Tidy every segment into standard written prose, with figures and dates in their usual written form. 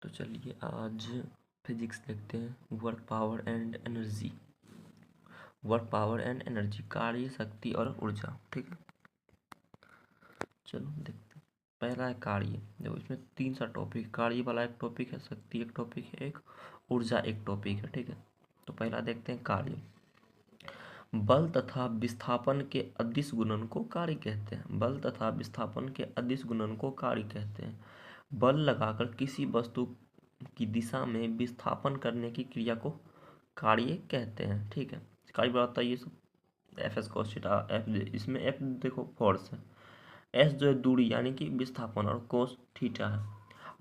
तो चलिए आज फिजिक्स देखते हैं। Work power and energy. Work power and energy, कार्य, शक्ति और ऊर्जा। ठीक है, चलो देखते हैं। पहला है कार्य। देखो इसमें तीन सा टॉपिक, कार्य वाला एक टॉपिक है, शक्ति एक टॉपिक है, एक ऊर्जा एक टॉपिक है। ठीक है, तो पहला देखते हैं कार्य। बल तथा विस्थापन के अदिश गुणन को कार्य कहते हैं। बल तथा विस्थापन के अदिश गुणन को कार्य कहते हैं। बल लगाकर किसी वस्तु की दिशा में विस्थापन करने की क्रिया को कार्य कहते हैं। ठीक है, कार्य बताता है ये सब F S cos theta F, इसमें एफ देखो फोर्स है, एस जो है दूरी यानी कि विस्थापन, और कोस थीटा है।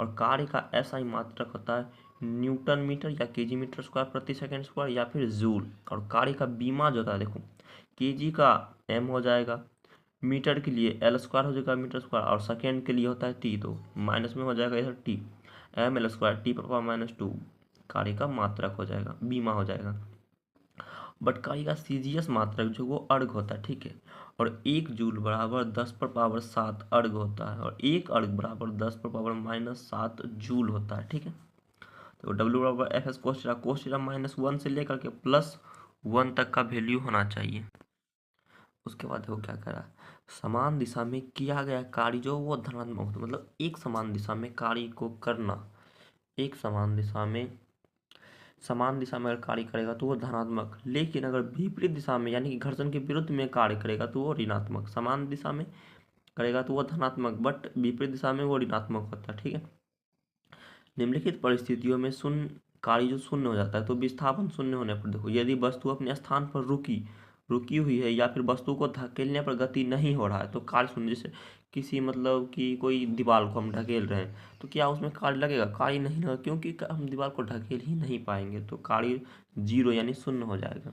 और कार्य का ऐसा ही मात्रक होता है न्यूटन मीटर या केजी मीटर स्क्वायर प्रति सेकंड स्क्वायर या फिर जूल। और कार्य का बीमा जो होता है, देखो केजी का एम हो जाएगा, मीटर के लिए एल स्क्वायर हो जाएगा मीटर स्क्वायर, और सेकेंड के लिए होता है टी, तो माइनस में हो जाएगा इधर T, M L square T पर -2 कार्य का मात्रक हो जाएगा, बीमा हो जाएगा। बट कार्य का सीजीएस मात्रक जो वो अर्ग होता है। ठीक है, और 1 जूल बराबर 10⁻7 अर्ग होता है, और 1 अर्ग बराबर 10⁻−7 जूल होता है। ठीक है, तो डब्ल्यू बराबर एफ एस कोस थीटा -1 से लेकर के +1 तक का वैल्यू होना चाहिए। उसके बाद वो क्या करा, समान दिशा में किया गया कार्य जो वो धनात्मक होता है। मतलब एक समान दिशा में कार्य को करना, एक समान दिशा में अगर कार्य करेगा तो वो धनात्मक, लेकिन अगर विपरीत दिशा में यानी कि घर्षण के विरुद्ध में कार्य करेगा तो वो ऋणात्मक। समान दिशा में करेगा तो वो धनात्मक, बट विपरीत दिशा में वो ऋणात्मक होता है। ठीक है, निम्नलिखित परिस्थितियों में शून्य कार्य जो शून्य हो जाता है, तो विस्थापन शून्य होने पर देखो, यदि वस्तु अपने स्थान पर रुकी हुई है या फिर वस्तु को धकेलने पर गति नहीं हो रहा है तो कार्य शून्य। जैसे किसी मतलब कि कोई दीवार को हम ढकेल रहे हैं तो क्या उसमें कार्य लगेगा? कार्य नहीं लगेगा, क्योंकि हम दीवार को ढकेल ही नहीं पाएंगे, तो कार्य 0 यानी शून्य हो जाएगा।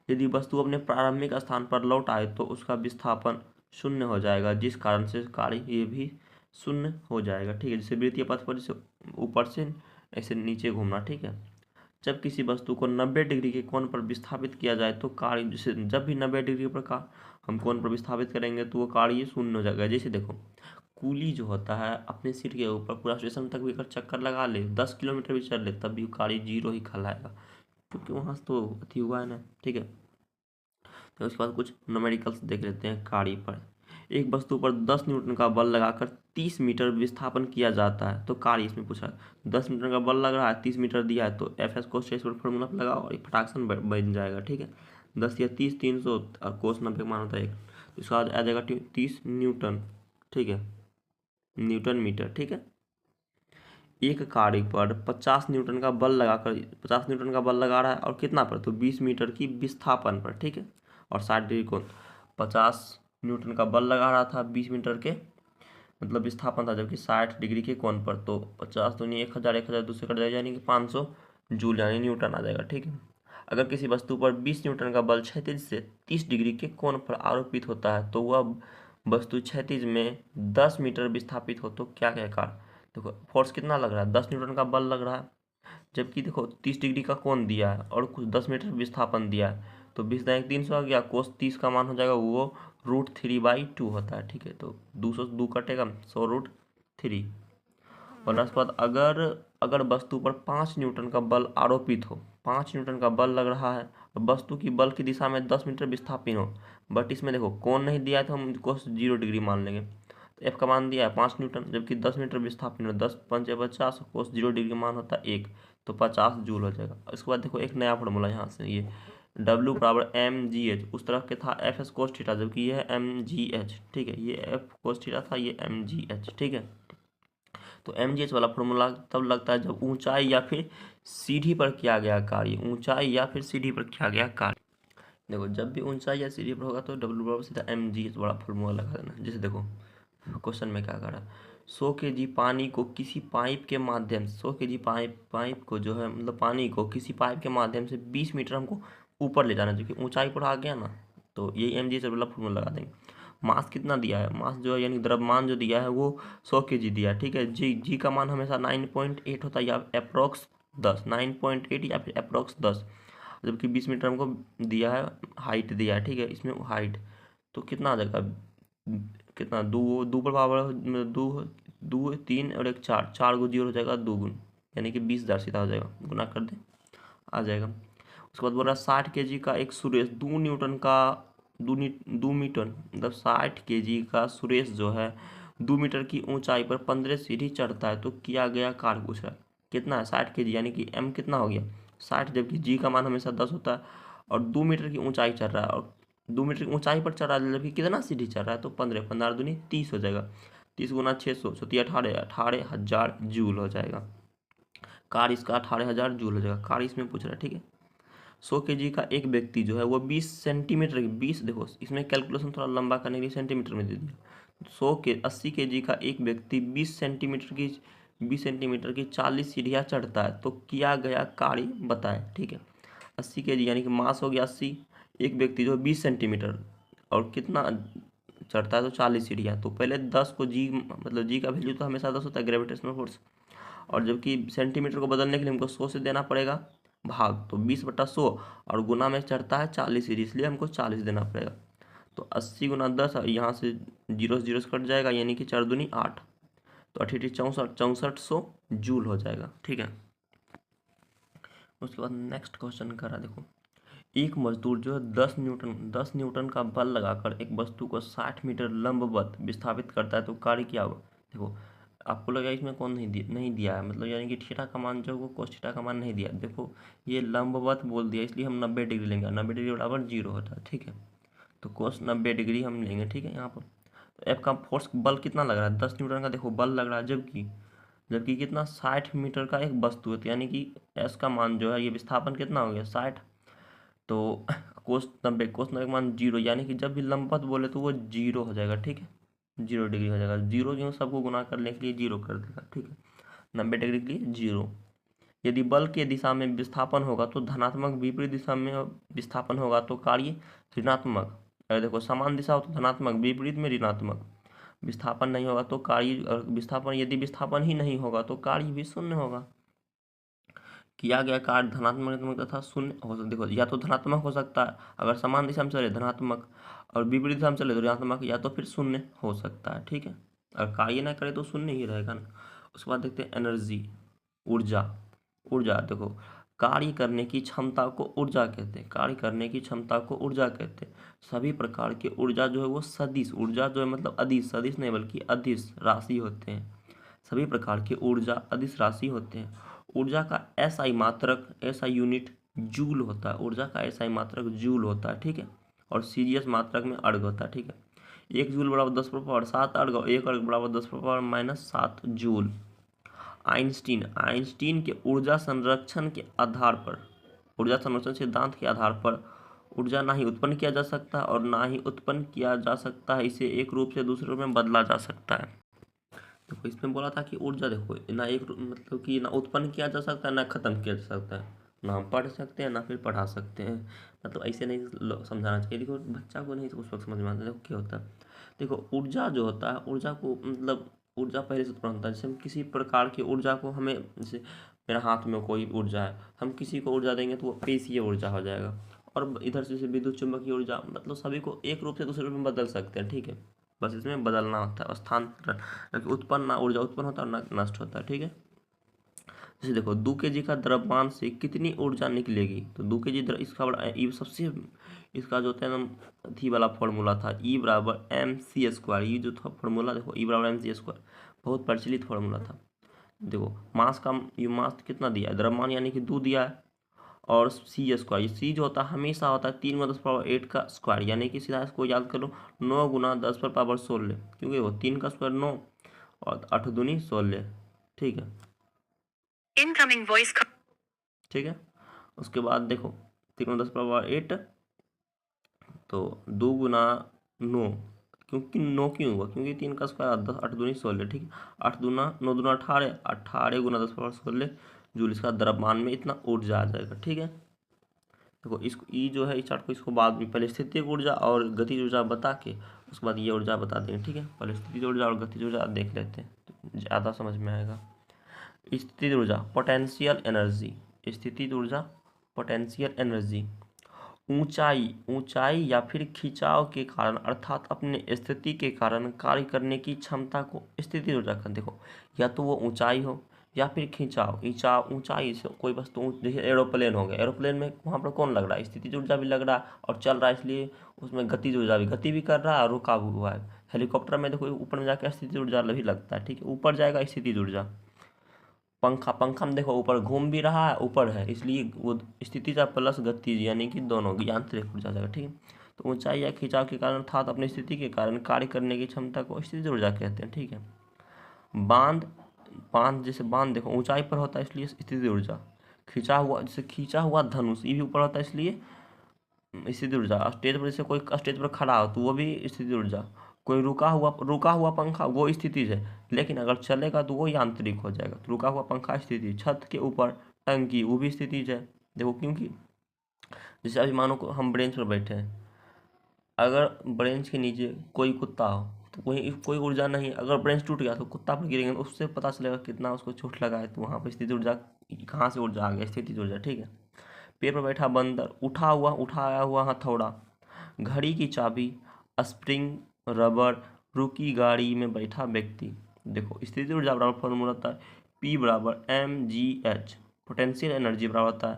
यदि वस्तु अपने प्रारंभिक स्थान पर लौट आए तो उसका विस्थापन शून्य हो जाएगा, जिस कारण से कार्य ये भी शून्य हो जाएगा। ठीक है, जैसे वृत्तीय पथ पर जैसे ऊपर से ऐसे नीचे घूमना। ठीक है, जब किसी वस्तु को 90 डिग्री के कोण पर विस्थापित किया जाए तो कार्य, जैसे जब भी 90 डिग्री पर का हम कोण पर विस्थापित करेंगे तो वो कार्य शून्य हो जाएगा। जैसे देखो कूली जो होता है अपने सिर के ऊपर पूरा स्टेशन तक भी अगर चक्कर लगा ले, 10 किलोमीटर भी चल ले, तब भी कार्य 0 ही कहलाएगा, क्योंकि वहाँ से तो अति हुआ है ना। ठीक है, तो उसके बाद कुछ न्यूमेरिकल्स देख लेते हैं कार्य पर। एक वस्तु पर 10 न्यूटन का बल लगाकर 30 मीटर विस्थापन किया जाता है, तो कार्य इसमें पूछा है 10 मीटर का बल लग रहा है, 30 मीटर दिया है, तो एफ एस कोस पर फॉर्मूला पर लगाओ और फटाक से बन जाएगा। ठीक है, 10 या 30 300 और कोस 90 मान होता है 1, तो इसका आ जाएगा 30 न्यूटन। ठीक है, न्यूटन मीटर। ठीक है, एक कार्य पर 50 न्यूटन का बल लगाकर 50 न्यूटन का बल लगा रहा है, और कितना पर, तो 20 मीटर की विस्थापन पर। ठीक है, और 60 डिग्री कोण, 50 न्यूटन का बल लगा रहा था 20 मीटर के मतलब विस्थापन था, जबकि 60 डिग्री के कोण पर, तो 50 दूनी 1000, 1000 दूसरे कट जाएगा यानी कि 500 जूल यानी न्यूटन आ जाएगा। ठीक है, अगर किसी वस्तु पर 20 न्यूटन का बल क्षैतिज से 30 डिग्री के कोण पर आरोपित होता है तो वह वस्तु क्षैतिज में 10 मीटर विस्थापित हो तो क्या कहकर, देखो फोर्स कितना लग रहा है, 10 न्यूटन का बल लग रहा है, जबकि देखो 30 डिग्री का कोण दिया है और कुछ 10 मीटर विस्थापन दिया है, तो 20 300 आ गया, कोस 30 का मान हो जाएगा वो √3/2 होता है। ठीक है, तो 200 2 कटेगा, 100√3। और उसके बाद अगर अगर वस्तु पर 5 न्यूटन का बल आरोपित हो, 5 न्यूटन का बल लग रहा है, वस्तु की बल की दिशा में 10 मीटर विस्थापित हो, बट इसमें देखो कोण नहीं दिया है तो हम कोस 0 डिग्री मान लेंगे, तो एफ का मान दिया है 5 न्यूटन, जबकि 10 मीटर विस्थापित हो, 10 5 50, कोस 0 डिग्री का मान होता है 1, तो 50 जूल हो जाएगा। इसके बाद देखो एक नया फॉर्मूला यहाँ से, ये W बराबर mgh, उस तरफ के था एफ एस कोस थीटा, जबकि ये है mgh। ठीक है, ये एफ कोस थीटा था, ये mgh। ठीक है, तो mgh वाला फॉर्मूला तब लगता है जब ऊंचाई या फिर सीढ़ी पर किया गया कार्य, ऊंचाई या फिर सीढ़ी पर किया गया कार्य। देखो जब भी ऊंचाई या सीढ़ी पर होगा तो W बराबर सीधा mgh वाला फॉर्मूला लगा देना। जैसे देखो क्वेश्चन में क्या करा, 100 kg पानी को किसी पाइप के माध्यम से, 100 kg पाइप को जो है मतलब पानी को किसी पाइप के माध्यम से 20 मीटर हमको ऊपर ले जाना, जो कि ऊंचाई पर आ गया ना, तो यही mgh वाला फॉर्मूला लगा देंगे। मास कितना दिया है, मास जो है यानी द्रव्यमान जो दिया है वो 100 kg दिया है। ठीक है, जी का मान हमेशा 9.8 होता है, या अप्रोक्स 10, 9.8 या फिर अप्रोक्स 10, जबकि 20 मीटर हमको दिया है, हाइट दिया है। ठीक है, इसमें हाइट तो कितना आ जाएगा, कितना दो दो पर पावर दो 2 3 और 1 4, 4 को 0 हो जाएगा 2 गुण, यानी कि 20,000 सीधा हो जाएगा, गुना कर दे आ जाएगा। उसके बाद बोल रहा है 60 kg का एक सुरेश 2 न्यूटन का 2 मीटर मतलब 60 kg का सुरेश जो है 2 मीटर की ऊंचाई पर 15 सीढ़ी चढ़ता है तो किया गया कार्य पूछ रहा है। कितना है 60 kg, यानी कि m कितना हो गया 60, जबकि g का मान हमेशा 10 होता है और 2 मीटर की ऊंचाई चढ़ रहा है और 2 मीटर की ऊंचाई पर चढ़ रहा है, जबकि कितना सीढ़ी चढ़ रहा है तो 15, 15 दूनी 30 हो जाएगा, 30 गुना 600 सती 18,000 जूल हो जाएगा। कार इसका 18,000 जूल हो जाएगा, कार इसमें पूछ रहा है। ठीक है, 100 kg का एक व्यक्ति जो है वो 20 सेंटीमीटर की 20, देखो इसमें कैलकुलेशन थोड़ा लंबा करने के लिए सेंटीमीटर में दे दिया। 80 kg का एक व्यक्ति 20 सेंटीमीटर की 40 सीढ़ियाँ चढ़ता है तो किया गया कार्य बताए। ठीक है, 80 kg यानी कि मास हो गया 80, एक व्यक्ति जो 20 सेंटीमीटर और कितना चढ़ता है तो 40 सीढ़ियाँ, तो पहले 10 को जी मतलब जी का वैल्यू तो हमेशा 10 होता है ग्रेविटेशनल फोर्स, और जबकि सेंटीमीटर को बदलने के लिए हमको 100 से देना पड़ेगा भाग, तो 20/100 और गुना में चढ़ता है 40 सीढ़ी, इसलिए हमको 40 देना पड़ेगा। तो 80 गुना 10, यहाँ से 0 से 0 से कट जाएगा, यानी कि 4 दूनी 8, तो 6400 जूल हो जाएगा। ठीक है, उसके बाद नेक्स्ट क्वेश्चन करा देखो, एक मजदूर जो है 10 न्यूटन का बल लगाकर एक वस्तु को 60 मीटर लंबवत विस्थापित करता है तो कार्य क्या होगा। देखो आपको लगा इसमें कौन नहीं दिया है, मतलब यानी कि थीटा का मान जो है वो कोस थीटा का मान नहीं दिया। देखो ये लंबवत बोल दिया, इसलिए हम 90 डिग्री लेंगे, 90 डिग्री बराबर 0 होता है। ठीक है, तो कोस 90 डिग्री हम लेंगे। ठीक है, यहाँ पर तो एफ का फोर्स बल कितना लग रहा है 10 न्यूटन का, देखो बल लग रहा है, जबकि कितना 60 मीटर का एक वस्तु है, तो यानी कि एस का मान जो है ये विस्थापन कितना हो गया 60, तो कोस 90 का मान 0, यानी कि जब भी लंबवत बोले तो वो 0 हो जाएगा। ठीक है, 0 डिग्री हो जाएगा, 0 जो सबको गुना करने के लिए 0 कर देगा। ठीक है, 90 डिग्री के लिए 0। यदि बल के दिशा में विस्थापन होगा तो धनात्मक, विपरीत दिशा में विस्थापन होगा तो कार्य ऋणात्मक। अगर देखो समान दिशा हो तो धनात्मक, विपरीत में ऋणात्मक। विस्थापन नहीं होगा तो कार्य विस्थापन, यदि विस्थापन ही नहीं होगा तो कार्य भी शून्य होगा। किया गया कार्य धनात्मक तथा शून्य हो सकता, देखो या तो धनात्मक हो सकता है अगर समान दिशा में चले धनात्मक, और विपरीत दिशा में चले तो ऋणात्मक, या तो फिर शून्य हो सकता है। ठीक है, अगर कार्य ना करे तो शून्य ही रहेगा ना। उसके बाद देखते हैं एनर्जी, ऊर्जा। ऊर्जा देखो, कार्य करने की क्षमता को ऊर्जा कहते हैं, कार्य करने की क्षमता को ऊर्जा कहते हैं। सभी प्रकार की ऊर्जा जो है वो सदिश, ऊर्जा जो है मतलब अदिश, सदिश नहीं बल्कि अदिश राशि होते हैं। सभी प्रकार की ऊर्जा अदिश राशि होते हैं। ऊर्जा का एसआई मात्रक, एसआई यूनिट जूल होता है, ऊर्जा का एसआई मात्रक जूल होता है। ठीक है, और सीजीएस मात्रक में अर्घ होता है। ठीक है, 1 जूल बराबर 10⁻7 अर्घ और 1 अर्घ बराबर 10⁻−7 जूल। आइंस्टीन के ऊर्जा संरक्षण के आधार पर, ऊर्जा संरक्षण सिद्धांत के आधार पर ऊर्जा ना ही उत्पन्न किया जा सकता है और ना ही उत्पन्न किया जा सकता है, इसे एक रूप से दूसरे रूप में बदला जा सकता है। देखो इसमें बोला था कि ऊर्जा देखो ना एक मतलब कि ना उत्पन्न किया जा सकता है ना खत्म किया जा सकता है, ना हम पढ़ सकते हैं ना फिर पढ़ा सकते हैं, मतलब ऐसे नहीं समझाना चाहिए। देखो बच्चा को नहीं उस वक्त समझ में आता देखो क्या होता है। देखो ऊर्जा जो होता है, ऊर्जा को मतलब ऊर्जा पहले से उत्पन्न होता है, जैसे हम किसी प्रकार की ऊर्जा को हमें, जैसे मेरा हाथ में कोई ऊर्जा है, हम किसी को ऊर्जा देंगे तो वो पेशीय ऊर्जा हो जाएगा, और इधर से विद्युत चुंबकीय ऊर्जा, मतलब सभी को एक रूप से दूसरे रूप में बदल सकते हैं। ठीक है, बस इसमें बदलना होता है स्थानांतरण, उत्पन्न ना ऊर्जा उत्पन्न होता है ना नष्ट होता है। ठीक है, जैसे देखो 2 kg का द्रव्यमान से कितनी ऊर्जा निकलेगी, तो 2 kg इसका बड़ा ई सबसे, इसका जो होता है ना थी वाला फॉर्मूला था E बराबर mc², ये जो था फॉर्मूला देखो E बराबर mc², बहुत प्रचलित फॉर्मूला था। देखो मास का ये मास कितना दिया है, द्रव्यमान यानी कि 2 दिया है, और c², ये c जो होता है हमेशा होता है 3×10⁸ का स्क्वायर, यानी कि सीधा इसको याद करो 9 गुना 10⁻16, क्योंकि वो 3 का स्क्वायर 9 और 8 दूनी 16। ठीक है, इनकमिंग वॉइस। ठीक है, उसके बाद देखो 3×10⁸, तो 2 गुना 9, क्योंकि 9 क्यों हुआ, क्योंकि 3 का स्क्वायर 10, 8 दूनी 16। ठीक है, 8 दूना 9 दूना 18, 18 गुना 10⁻16 जूल इसका द्रव्यमान में इतना ऊर्जा आ जाएगा। ठीक है, देखो इसको ई जो है इस चार्ट को, इसको बाद में पहले स्थितिज ऊर्जा और गतिज ऊर्जा बता के उसके बाद ये ऊर्जा बता देंगे। ठीक है, पहले स्थितिज ऊर्जा और गतिज ऊर्जा देख लेते हैं तो ज़्यादा समझ में आएगा। स्थितिज ऊर्जा पोटेंशियल एनर्जी, स्थितिज ऊर्जा पोटेंशियल एनर्जी, ऊंचाई या फिर खिंचाव के कारण अर्थात अपने स्थिति के कारण कार्य करने की क्षमता को स्थितिज ऊर्जा कहते। देखो, या तो वो ऊंचाई हो या फिर खिंचाव ऊंचाई से कोई वस्तु, जैसे एरोप्लेन हो गया, एरोप्लेन में वहाँ पर कौन लग रहा है, स्थितिज ऊर्जा भी लग रहा है और चल रहा है, इसलिए उसमें गतिज ऊर्जा भी गति भी कर रहा है और रुका भी हुआ है। हेलीकॉप्टर में देखो ऊपर में जाकर स्थितिज ऊर्जा भी लगता है, ठीक है, ऊपर जाएगा स्थितिज ऊर्जा। पंखा में देखो ऊपर घूम भी रहा है, ऊपर है, इसलिए वो स्थितिज प्लस गतिज यानी कि दोनों यांत्रिक ऊर्जा जाएगा, ठीक है। तो ऊंचाई या खिंचाव के कारण अर्थात अपनी स्थिति के कारण कार्य करने की क्षमता को स्थितिज ऊर्जा कहते हैं, ठीक है। बांध बांध जैसे बांध देखो ऊंचाई पर होता है इसलिए स्थितिज ऊर्जा। खींचा हुआ धनुष ये भी ऊपर होता है इसलिए स्थितिज ऊर्जा। स्टेज पर जैसे कोई स्टेज पर खड़ा हो तो वो भी स्थितिज ऊर्जा। कोई रुका हुआ पंखा वो स्थितिज है, लेकिन अगर चलेगा तो वो यांत्रिक हो जाएगा। तो रुका हुआ पंखा स्थिति। छत के ऊपर टंकी वो भी स्थितिज है। देखो क्योंकि जैसे अभी मानो को हम ब्रेंच पर बैठे हैं, अगर ब्रेंच के नीचे कोई कुत्ता हो तो कोई ऊर्जा नहीं, अगर ब्रेंच टूट गया तो कुत्ता पर गिरेंगे तो उससे पता चलेगा कितना उसको चोट लगा है। तो वहाँ पर स्थिति ऊर्जा कहाँ से ऊर्जा आ गया, स्थितिज ऊर्जा, ठीक है। पेड़ पर बैठा बंदर, उठाया हुआ हथौड़ा, घड़ी की चाबी, स्प्रिंग, रबर, रुकी गाड़ी में बैठा व्यक्ति। देखो स्थितिज ऊर्जा बराबर फॉर्मूला होता है P बराबर mgh। पोटेंशियल एनर्जी बराबर होता है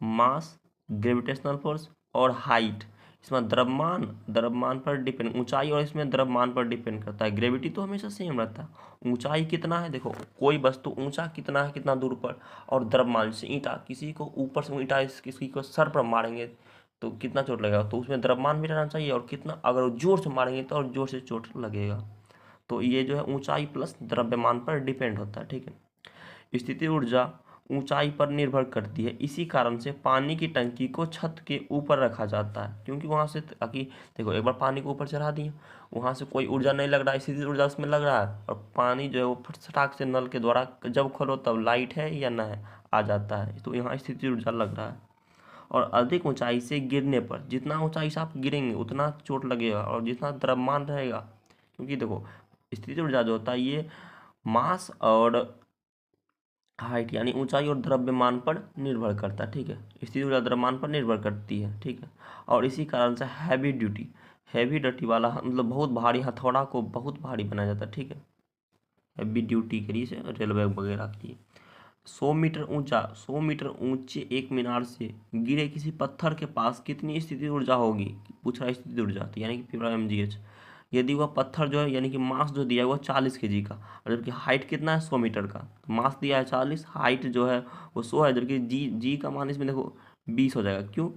मास, ग्रेविटेशनल फोर्स और हाइट। इसमें द्रव्यमान पर डिपेंड, ऊंचाई और इसमें द्रव्यमान पर डिपेंड करता है। ग्रेविटी तो हमेशा सेम रहता है। ऊंचाई कितना है, देखो कोई वस्तु ऊंचा कितना है, कितना दूर पर, और द्रव्यमान से ईंटा, किसी को ऊपर से ईंटा किसी को सर पर मारेंगे तो कितना चोट लगेगा, तो उसमें द्रव्यमान भी रहना चाहिए, और कितना अगर जोर से मारेंगे तो और जोर से चोट लगेगा। तो ये जो है ऊंचाई प्लस द्रव्यमान पर डिपेंड होता है, ठीक है। स्थिति ऊर्जा ऊंचाई पर निर्भर करती है, इसी कारण से पानी की टंकी को छत के ऊपर रखा जाता है, क्योंकि वहां से ताकि देखो एक बार पानी को ऊपर चढ़ा दिए, वहां से कोई ऊर्जा नहीं लग रहा है, स्थिति ऊर्जा उसमें लग रहा है, और पानी जो है वो फटाक से नल के द्वारा जब खोलो तब लाइट है या न है आ जाता है, तो यहाँ स्थिति ऊर्जा लग रहा है। और अधिक ऊंचाई से गिरने पर, जितना ऊंचाई से आप गिरेंगे उतना चोट लगेगा, और जितना द्रव्यमान रहेगा, क्योंकि देखो स्थिति ऊर्जा जो होता है ये मास और हाइट यानी ऊंचाई और द्रव्यमान पर निर्भर करता है, ठीक है। स्थिति ऊर्जा द्रव्यमान पर निर्भर करती है, ठीक है। और इसी कारण से हैवी ड्यूटी वाला मतलब बहुत भारी हथौड़ा को बहुत भारी बनाया जाता है, ठीक है, हैवी ड्यूटी के लिए से रेलवे वगैरह के लिए। 100 मीटर ऊंचे एक मीनार से गिरे किसी पत्थर के पास कितनी स्थिति ऊर्जा होगी, पूछ रहा है स्थिति ऊर्जा, तो यानी कि mgh। यदि वह पत्थर जो है यानी कि मास जो दिया है वो 40 kg का, और जबकि हाइट कितना है 100 मीटर का, तो मास दिया है 40, हाइट जो है वो 100 है, जबकि जी का मान इसमें देखो 20 हो जाएगा। क्यों,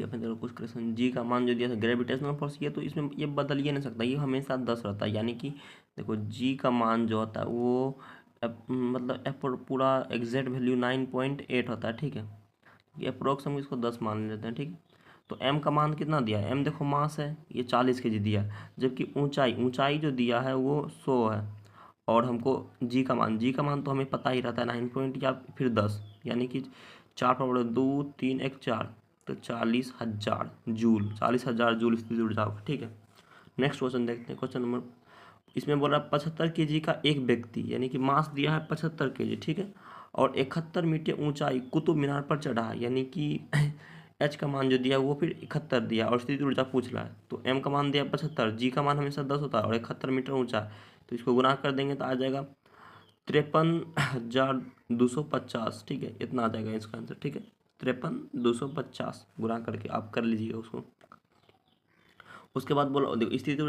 अपने देखो कुछ क्वेश्चन जी का मान जो दिया था ग्रेविटेशनल फोर्स, ये तो इसमें ये बदल ही नहीं सकता, ये हमेशा 10 रहता है, यानी कि देखो जी का मान जो होता है वो मतलब पूरा एग्जैक्ट वैल्यू 9.8 होता है, ठीक है। ये अप्रोक्स हम इसको 10 मान लेते हैं, ठीक है। तो m का मान कितना दिया है, m देखो मास है, ये 40 kg दिया है, जबकि ऊंचाई जो दिया है वो 100 है, और हमको जी का मान तो हमें पता ही रहता है 9 पॉइंट या फिर 10, यानी कि 4 पर बड़े 2 3 1 4, तो 40,000 जूल, 40,000 जूल स्थिति ऊर्जा होगा, ठीक है। नेक्स्ट क्वेश्चन देखते हैं, क्वेश्चन नंबर, इसमें बोल रहा है 75 kg का एक व्यक्ति, यानी कि मास दिया है 75 kg, ठीक है, और 71 मीटर ऊंचाई कुतुब मीनार पर चढ़ा है, यानी कि एच का मान जो दिया है वो फिर 71 दिया, और स्थिति ऊर्जा पूछ रहा है, तो एम का मान दिया 75, जी का मान हमेशा 10 होता है, और 71 मीटर ऊंचा है, तो इसको गुना कर देंगे तो आ जाएगा 53,250, ठीक है, इतना आ जाएगा इसका आंसर, ठीक है। 53,250 गुना करके आप कर लीजिएगा उसको। उसके बाद बोलो देखो स्थिति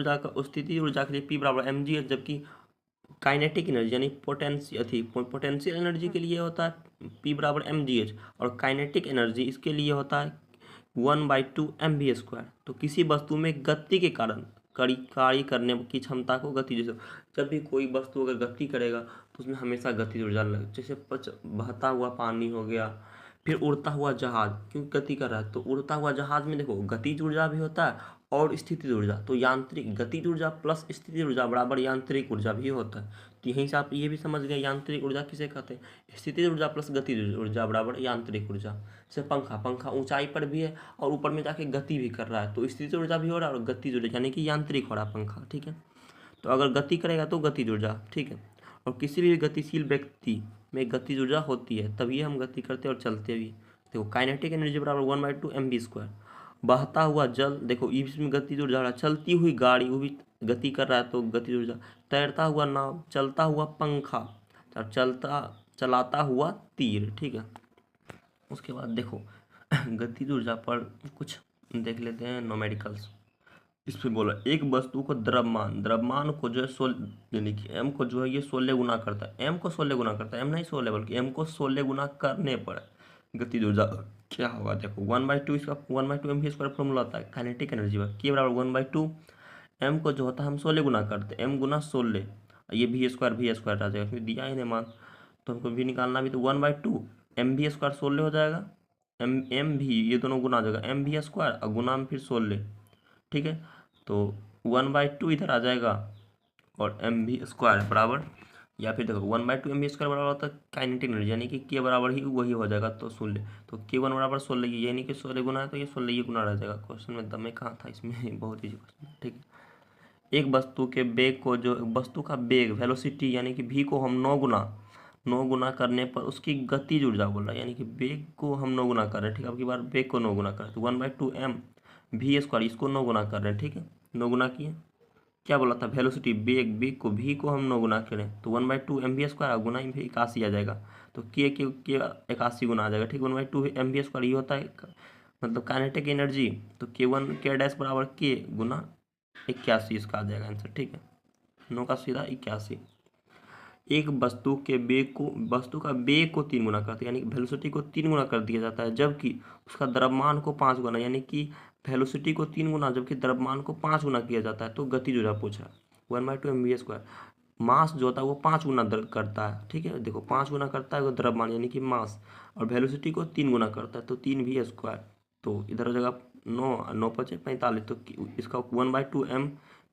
ऊर्जा के लिए P बराबर mgh, जबकि काइनेटिक एनर्जी यानी पोटेंशियल एनर्जी के लिए होता है P बराबर mgh, और काइनेटिक एनर्जी इसके लिए होता है 1/2 mv²। तो किसी वस्तु में गति के कारण कार्य करने की क्षमता को गति, जैसे जब भी कोई वस्तु अगर गति करेगा तो उसमें हमेशा गति ऊर्जा लगे, जैसे बहता हुआ पानी हो गया, फिर उड़ता हुआ जहाज, क्यों गति कर रहा है, तो उड़ता हुआ जहाज में देखो गतिज ऊर्जा भी होता है और स्थितिज ऊर्जा, तो यांत्रिक गतिज ऊर्जा प्लस स्थितिज ऊर्जा बराबर यांत्रिक ऊर्जा भी होता है। तो यहीं से आप ये भी समझ गए यांत्रिक ऊर्जा किसे कहते हैं, स्थितिज ऊर्जा प्लस गतिज ऊर्जा बराबर यांत्रिक ऊर्जा। जैसे पंखा ऊंचाई पर भी है और ऊपर में जाके गति भी कर रहा है, तो स्थितिज ऊर्जा भी हो रहा है और गतिज ऊर्जा यानी कि यांत्रिक हो रहा है पंखा, ठीक है। तो अगर गति करेगा तो गतिज ऊर्जा, ठीक है। और किसी भी गतिशील व्यक्ति में गतिज ऊर्जा होती है, तभी हम गति करते और चलते भी। देखो काइनेटिक एनर्जी बराबर 1/2 mv²। बहता हुआ जल, देखो इसमें गतिज ऊर्जा है, चलती हुई गाड़ी वो भी गति कर रहा है तो गतिज ऊर्जा, तैरता हुआ नाव, चलता हुआ पंखा, और चलाता हुआ तीर, ठीक है। उसके बाद देखो गतिज ऊर्जा पर कुछ देख लेते हैं न्यूमेरिकल्स। इस पे बोला एक वस्तु को द्रव्यमान को जो है यानी कि m को जो है ये 16 गुना करता है, m को 16 गुना करता है, m नहीं 16 बल्कि m को 16 गुना करने पर गतिज ऊर्जा क्या होगा। देखो 1/2 इसका 1/2 mv² फॉर्मूला होता है काइनेटिक एनर्जी का, k बराबर 1/2 m को जो होता है हम 16 गुना करते हैं, m गुना 16, ये v² आ जाएगा, इसमें दिया ही नहीं मान, तो हमको भी निकालना भी, तो 1/2 mv² 16 हो जाएगा, m भी ये दोनों गुना आ जाएगा, mv² और गुना में फिर 16, ठीक है। तो 1/2 इधर आ जाएगा और mv² बराबर, या फिर देखो 1/2 mv² बराबर होता है काइनेटिक एनर्जी, यानी कि के बराबर ही वही हो जाएगा, तो 16, तो k1 बराबर 16, यानी कि 16 गुना है तो ये 16 ये गुना रह जाएगा। क्वेश्चन में दम में कहाँ था इसमें बहुत ईजी क्वेश्चन, ठीक है। एक वस्तु के बेग को, जो वस्तु का बेग वेलोसिटी यानी कि v को हम 9 गुना करने पर उसकी गतिज ऊर्जा बोल रहा है, यानी कि बेग को हम 9 गुना कर रहे हैं, ठीक है। अब की बार बेग को 9 गुना कर रहे हैं तो 1/2 mv², इसको 9 गुना कर रहे हैं, ठीक है। 9 गुना किए, क्या बोला था वेलोसिटी बेग को v को हम 9 गुना करें तो 1/2 mv² गुना में 81 आ जाएगा, तो के 81 गुना आ जाएगा, ठीक। 1/2 mv² ये होता है मतलब काइनेटिक एनर्जी, तो k1 बराबर k गुना 81 इसका आ जाएगा आंसर, ठीक है। 9 का सीधा 81। एक वस्तु का बेग को 3 गुना करते हैं, यानी कि वेलोसिटी को 3 गुना कर दिया जाता है, जबकि उसका द्रव्यमान को 5 गुना, यानी कि वेलोसिटी को 3 गुना जबकि द्रव्यमान को 5 गुना किया जाता है, तो गतिज ऊर्जा पूछा 1/2 mv²। मास जो होता है वो 5 गुना करता है, ठीक है। देखो 5 गुना करता है वो द्रव्यमान यानी कि मास, और वेलोसिटी को 3 गुना करता है तो 3v², तो इधर हो जाएगा 9×9=45, तो इसका 1/2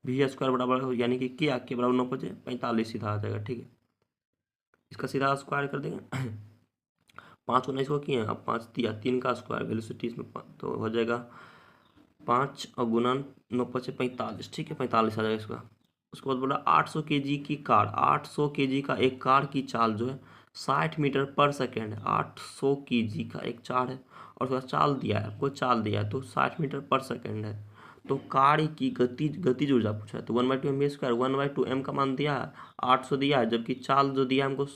mv² बराबर यानी कि क्या के बराबर 9×45 सीधा आ जाएगा, ठीक है। इसका सीधा स्क्वायर कर देंगे 5 गुना इसको किए, अब 5 दिया 3 का स्क्वायर, वेलोसिटी इसमें तो हो जाएगा 5 और गुना 9×45, ठीक है, 45 आ जाएगा इसका। उसके बाद बोला 800 kg की कार, 800 kg का एक कार की चाल जो है 60 मीटर पर सेकेंड है, 800 kg का एक चाल है और उसका चाल दिया है, आपको चाल दिया है तो 60 मीटर पर सेकेंड है, तो कार्य की गतिज ऊर्जा पूछा है, तो 1/2 mv², 1/2 m का मान दिया है 800 दिया है, जबकि चाल जो दिया है हमको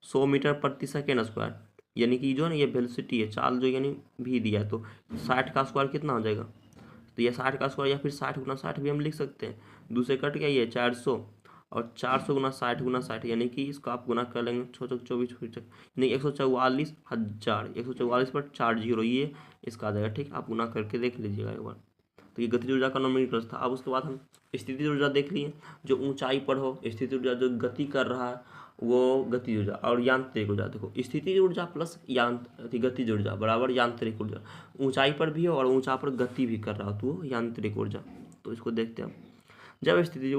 100 मीटर प्रति सेकेंड स्क्वायर, यानी कि जो है ना ये वेलोसिटी है, चाल जो यानी भी दिया है, तो 60 का स्क्वायर कितना हो जाएगा, तो ये 60 का स्क्वायर या फिर 60 गुना 60 भी हम लिख सकते हैं, दूसरे कट गया ये 400 और 400 गुना 60 यानी कि इसका आप गुना कर लेंगे 6×24 नहीं 144,000, 144 पर 4 जीरो ये इसका आ जाएगा, ठीक। आप गुना करके देख लीजिएगा एक बार। तो ये गतिज ऊर्जा का न्यूमेरिकल्स था। अब उसके बाद हम स्थितिज ऊर्जा देख लिए, जो ऊंचाई पर हो, स्थितिज ऊर्जा जो गति कर रहा है वो गतिज ऊर्जा, और यांत्रिक ऊर्जा देखो स्थितिज ऊर्जा प्लस गतिज ऊर्जा बराबर यांत्रिक ऊर्जा, ऊंचाई पर भी हो और ऊंचा पर गति भी कर रहा हो तो वो यांत्रिक ऊर्जा। तो इसको देखते हैं, जब स्थितिज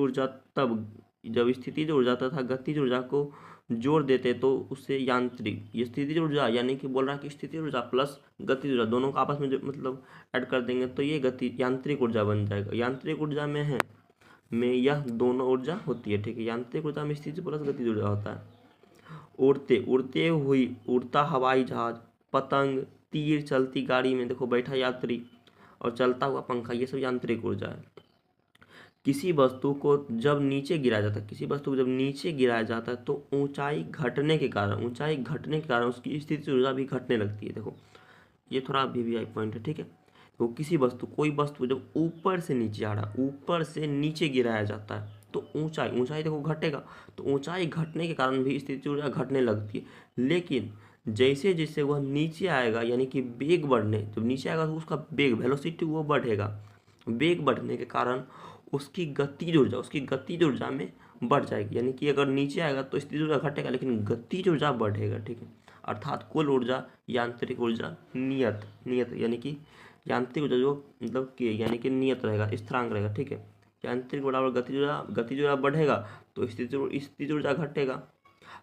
ऊर्जा तथा गतिज ऊर्जा को जोड़ देते तो उससे यांत्रिक, ये स्थितिज ऊर्जा यानी कि बोल रहा है कि स्थितिज ऊर्जा प्लस गतिज ऊर्जा दोनों को आपस में जो मतलब ऐड कर देंगे तो ये यांत्रिक ऊर्जा बन जाएगा। यांत्रिक ऊर्जा में यह दोनों ऊर्जा होती है, ठीक है। यांत्रिक ऊर्जा में स्थितिज प्लस गतिज ऊर्जा होता है। उड़ता हवाई जहाज, पतंग, तीर, चलती गाड़ी में देखो बैठा यात्री और चलता हुआ पंखा, ये सब यांत्रिक ऊर्जा है। किसी वस्तु को जब नीचे गिराया जाता है तो ऊंचाई घटने के कारण उसकी स्थितिज ऊर्जा भी घटने लगती है। देखो ये थोड़ा वीवीआई पॉइंट है, ठीक है। तो कोई वस्तु जब ऊपर से नीचे गिराया जाता है तो ऊंचाई देखो घटेगा, तो ऊंचाई घटने के कारण भी स्थितिज ऊर्जा घटने लगती है। लेकिन जैसे जैसे वह नीचे आएगा यानी कि बेग बढ़ने, जब नीचे आएगा तो उसका बेग वेलोसिटी वो बढ़ेगा, बेग बढ़ने के कारण उसकी गतिज ऊर्जा में बढ़ जाएगी, यानी कि अगर नीचे आएगा तो स्थितिज ऊर्जा घटेगा लेकिन गतिज ऊर्जा बढ़ेगा, ठीक है। अर्थात कुल ऊर्जा यांत्रिक ऊर्जा नियत यानी कि यांत्रिक ऊर्जा जो मतलब कि यानी कि नियत रहेगा, स्थिरांक रहेगा, ठीक है। यांत्रिक बराबर गतिज ऊर्जा बढ़ेगा तो स्थितिज ऊर्जा घटेगा,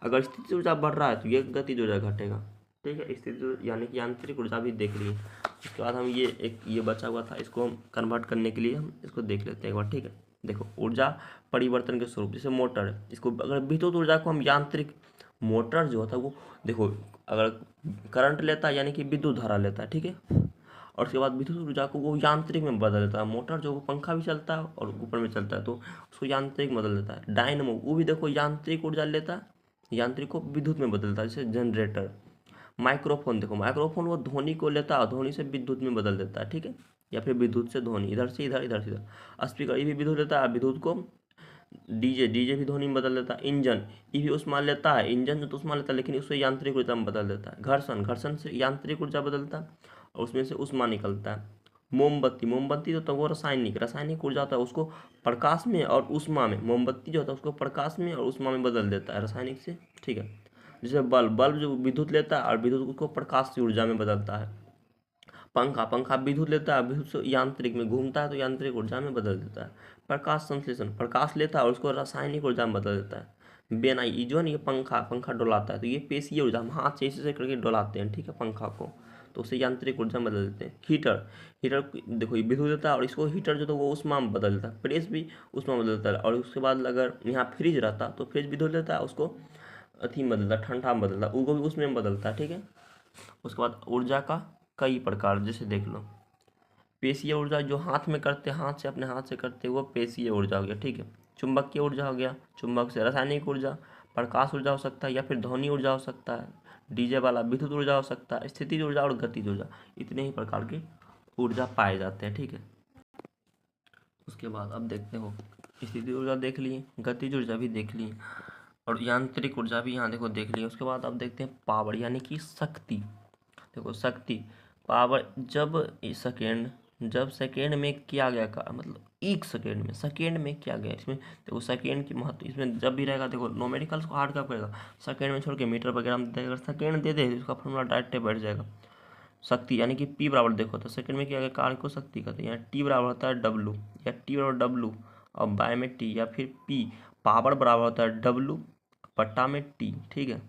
अगर स्थितिज ऊर्जा बढ़ रहा है तो ये गतिज ऊर्जा घटेगा, ठीक है। स्थितिज यानी कि यांत्रिक ऊर्जा भी देख लिए। उसके बाद हम ये बचा हुआ था, इसको हम कन्वर्ट करने के लिए हम इसको देख लेते हैं एक बार, ठीक है। देखो ऊर्जा परिवर्तन के स्वरूप, जैसे मोटर है, इसको अगर विद्युत ऊर्जा को हम यांत्रिक मोटर जो होता है वो देखो, अगर करंट लेता है यानी कि विद्युत धारा लेता है, ठीक है, और उसके बाद विद्युत ऊर्जा को वो यांत्रिक में बदल देता है। मोटर जो पंखा भी चलता है और ऊपर में चलता है तो उसको यांत्रिक में बदल देता है। डायनमो वो भी देखो यांत्रिक ऊर्जा लेता है, यांत्रिक को विद्युत में बदलता है, जैसे जनरेटर। माइक्रोफोन देखो, माइक्रोफोन वो ध्वनि को लेता है, ध्वनि से विद्युत में बदल देता है, ठीक है, या फिर विद्युत से ध्वनि, इधर से इधर, इधर से इधर। स्पीकर ये भी विद्युत लेता है, विद्युत को डीजे, डीजे भी ध्वनि में बदल देता है। इंजन ये भी उष्मा लेता है, इंजन जो तो उष्मा लेता है लेकिन उससे यांत्रिक ऊर्जा में बदल देता है। घर्षण, घर्षण से यांत्रिक ऊर्जा बदलता है और उसमें से उष्मा निकलता है। मोमबत्ती, मोमबत्ती जो होता है वो रासायनिक, रासायनिक ऊर्जा होता है, उसको प्रकाश में और उष्मा में, मोमबत्ती जो होता है उसको प्रकाश में और उष्मा में बदल देता है रासायनिक से, ठीक है। जैसे बल्ब, बल्ब जो विद्युत लेता है और विद्युत उसको प्रकाश की ऊर्जा में बदलता है। पंखा, पंखा विद्युत लेता है, विद्युत से यांत्रिक में घूमता है तो यांत्रिक ऊर्जा में बदल देता है। प्रकाश संश्लेषण, प्रकाश लेता है और उसको रासायनिक ऊर्जा में बदल देता है। बेनाई, ये जो है ये पंखा, पंखा डोलाता है तो ये पेशीय ऊर्जा, हम हाथ से ऐसे करके डोलाते हैं, ठीक है, पंखा को, तो उसे यांत्रिक ऊर्जा में बदल देते हैं। हीटर, हीटर देखो ये विद्युत देता है और इसको हीटर जो तो वो उष्मा में बदल देता है। प्रेस भी उष्मा में बदलता है। और उसके बाद अगर यहाँ फ्रिज रहता तो फ्रिज विद्युत देता है, उसको अथी में बदलता है, ठंडा में बदलता है, उसको भी उसमें बदलता है, ठीक है। उसके बाद ऊर्जा का कई प्रकार, जैसे देख लो, पेशीय ऊर्जा जो हाथ में करते, हाथ से अपने हाथ से करते वो पेशीय ऊर्जा हो गया, ठीक है। चुंबकीय ऊर्जा हो गया, चुंबक से रासायनिक ऊर्जा, प्रकाश ऊर्जा हो सकता है या फिर ध्वनि ऊर्जा हो सकता है, डीजे वाला विद्युत ऊर्जा हो सकता है, स्थितिज ऊर्जा और गतिज ऊर्जा, इतने ही प्रकार के ऊर्जा पाए जाते हैं, ठीक है। उसके बाद अब देखते हो, स्थितिज ऊर्जा देख लिए, गतिज ऊर्जा भी देख लिए और यांत्रिक ऊर्जा भी यहाँ देखो देख लिए। उसके बाद अब देखते हैं पावर यानी कि शक्ति। देखो शक्ति, पावर, जब सेकेंड में किया गया का मतलब एक सेकेंड में, सेकेंड में किया गया, इसमें देखो सेकेंड की महत्व, इसमें जब भी रहेगा देखो न्यूमेरिकल्स को हार्ड कब करेगा, सेकेंड में छोड़ के मीटर वगैरह में देगा, अगर सेकेंड दे दे तो उसका फॉर्मूला डायरेक्ट बैठ जाएगा। शक्ति यानी कि पी बराबर देखो तो सेकंड में क्या गया, कार्य को शक्ति कहते हैं। यहाँ टी बराबर होता है डब्लू, या टी बराबर डब्लू और बाय में टी, या फिर पी, पावर बराबर होता है डब्लू बटा में टी, ठीक है,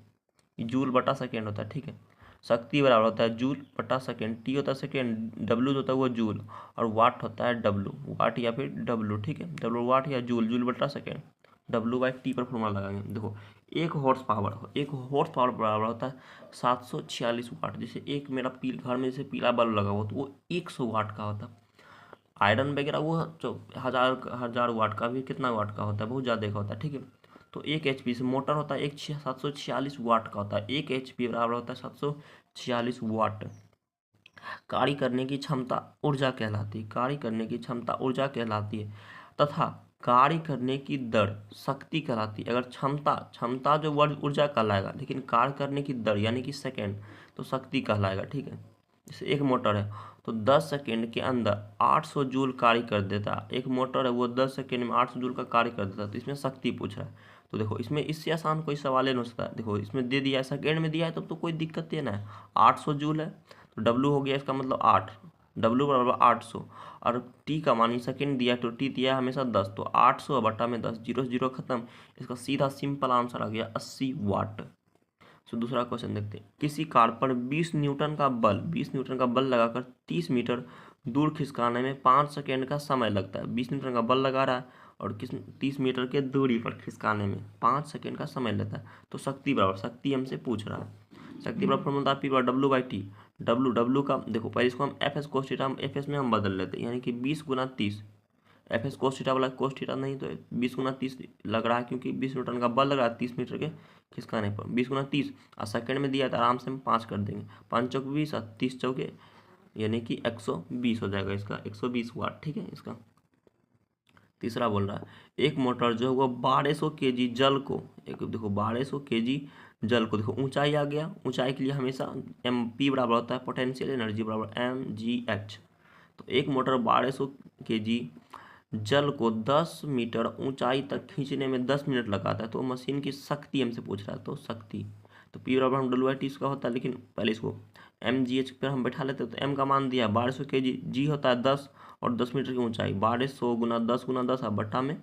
जूल बटा सेकेंड होता है, ठीक है। शक्ति बराबर होता है जूल बटा सेकेंड, टी होता है सेकेंड, डब्लू जो होता है वो जूल, और वाट होता है डब्लू, वाट या फिर डब्लू, ठीक है, डब्लू वाट या जूल, जूल बटा सेकेंड, डब्लू बाई टी पर फॉर्मूला लगाएंगे। देखो एक हॉर्स पावर बराबर होता है 746 वाट। जैसे एक मेरा घर में जैसे पीला बल्ब लगा हुआ तो वो 100 वाट का होता है। आयरन वगैरह वो जो हजार हजार वाट का भी, कितना वाट का होता है, बहुत ज़्यादा का होता है, ठीक है। तो 1 HP से मोटर होता है 746 वाट का होता है, 1 HP बराबर होता है 746 वाट। कार्य करने की क्षमता ऊर्जा कहलाती है, कार्य करने की क्षमता ऊर्जा कहलाती है, तथा कार्य करने की दर शक्ति कहलाती है। अगर क्षमता, क्षमता जो वर्ड ऊर्जा कहलाएगा, लेकिन कार्य करने की दर यानी कि सेकेंड तो शक्ति कहलाएगा, ठीक है। जैसे एक मोटर है तो 10 सेकेंड के अंदर 800 जूल कार्य कर देता है, एक मोटर है वो 10 सेकेंड में 800 जूल का कार्य कर देता है, तो इसमें शक्ति पूछ रहा है। तो देखो इसमें इससे आसान कोई सवाल ही नहीं हो सकता। देखो इसमें दे दिया है, सेकेंड में दिया है तब तो कोई दिक्कत ही ना है, 800 जूल है तो डब्लू हो गया इसका मतलब 8, डब्लू बराबर 800, और टी का मान सेकेंड दिया है तो टी दिया है हमेशा 10, तो 800 बटा में 10, जीरो से जीरो खत्म, इसका सीधा सिंपल आंसर आ गया 80 वाट। तो दूसरा क्वेश्चन देखते हैं, किसी कार पर 20 न्यूटन का बल लगाकर 30 मीटर दूर खिसकाने में 5 सेकेंड का समय लगता है। 20 न्यूटन का बल लगा रहा है और 30 मीटर के दूरी पर खिसकाने में 5 सेकेंड का समय लेता है। तो शक्ति बराबर, शक्ति हमसे पूछ रहा है, शक्ति बराबर फॉर्मूला पी बराबर डब्लू बाई टी। डब्लू का देखो पहले इसको हम F S cos theta, F S में हम बदल लेते हैं, यानी कि 20 गुना 30, एफ एस कोस थीटा वाला कोस थीटा नहीं तो 20 गुना 30 लग रहा है, क्योंकि 20 न्यूटन का बल लग रहा है 30 मीटर के खिसकाने पर, 20 गुना 30 और सेकंड में दिया है तो आराम से हम 5 कर देंगे, 5 चौक 20 और 30 चौके यानी कि 120 हो जाएगा इसका, 120 वाट, ठीक है। इसका तीसरा बोल रहा है, एक मोटर जो है वो 1200 kg जल को, एक देखो 1200 kg जल को, देखो ऊंचाई आ गया, ऊंचाई के लिए हमेशा एम पी बराबर होता है पोटेंशियल एनर्जी बराबर mgh। तो एक मोटर 1200 kg जल को 10 मीटर ऊंचाई तक खींचने में 10 मिनट लगाता है, तो मशीन की शक्ति हमसे पूछ रहा है, तो शक्ति, तो पी बराबर हम डब्ल्यू आई टी इसका होता है, लेकिन पहले इसको एम जी एच पर हम बैठा लेते हैं, तो एम का मान दिया 1200 kg, जी होता है 10 और 10 मीटर की ऊंचाई, 1200 गुना 10 गुना 10 और बट्टा में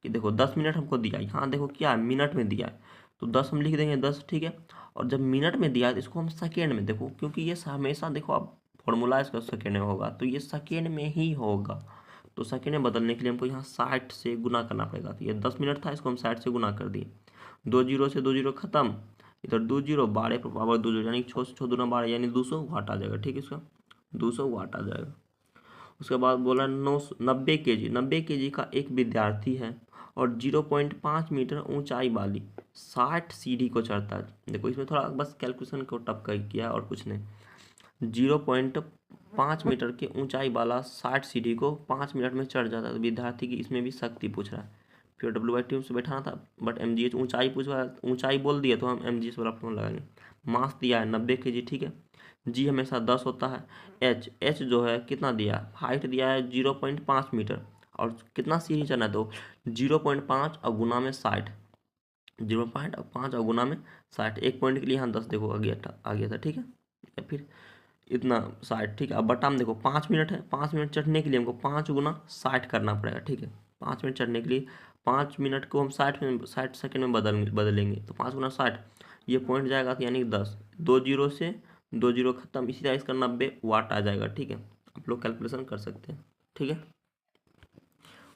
कि देखो 10 मिनट हमको दिया, यहाँ देखो क्या है मिनट में दिया है तो 10 हम लिख देंगे 10, ठीक है। और जब मिनट में दिया है तो इसको हम सेकेंड में, देखो क्योंकि ये हमेशा देखो आप फॉर्मूला इसका सेकेंड में होगा तो ये सेकेंड में ही होगा, तो सेकेंड में बदलने के लिए हमको यहाँ 60 से गुना करना पड़ेगा। तो ये 10 मिनट था, इसको हम 60 से गुना कर दिए, 2 जीरो से 2 जीरो खत्म, इधर 2 जीरो, 12 पर पावर 2 जीरो, यानी 6 से 6 दूना 12, यानी 200 वाट आ जाएगा। ठीक है, इसका 200 वाट आ जाएगा। उसके बाद बोला 90 kg, 90 kg का एक विद्यार्थी है और 0.5 मीटर ऊंचाई वाली 60 सीढ़ी को चढ़ता है। देखो इसमें थोड़ा बस कैलकुलेशन को टपका किया और कुछ नहीं। 0.5 मीटर के ऊंचाई वाला 60 सीढ़ी को 5 मिनट में चढ़ जाता है। तो विद्यार्थी की इसमें भी शक्ति पूछ रहा है। फिर WT से बैठाना था, बट MGH ऊंचाई पूछ रहा है, ऊंचाई बोल दिया तो हम MGH वाला फॉर्मूला लगाएंगे। मास दिया है 90 kg, ठीक है। जी हमेशा 10 होता है। एच जो है कितना दिया है, हाइट दिया है 0.5 मीटर, और कितना सीढ़ी चढ़ना है तो 0.5 और गुना में 60, 0.5 और गुना में 60। एक पॉइंट के लिए यहाँ 10 देखो आ गया था, ठीक है। या फिर इतना 60, ठीक है। अब बटा में देखो 5 मिनट है, 5 मिनट चढ़ने के लिए हमको 5 गुना 60 करना पड़ेगा, ठीक है। 5 मिनट चढ़ने के लिए 5 मिनट को हम 60 सेकंड में बदलेंगे, तो 5 गुना 60, ये पॉइंट जाएगा तो यानी 10, 2 जीरो से 2 जीरो खत्म, इसी तरह इसका 90 वाट आ जाएगा, ठीक है। आप लोग कैलकुलेशन कर सकते हैं, ठीक है।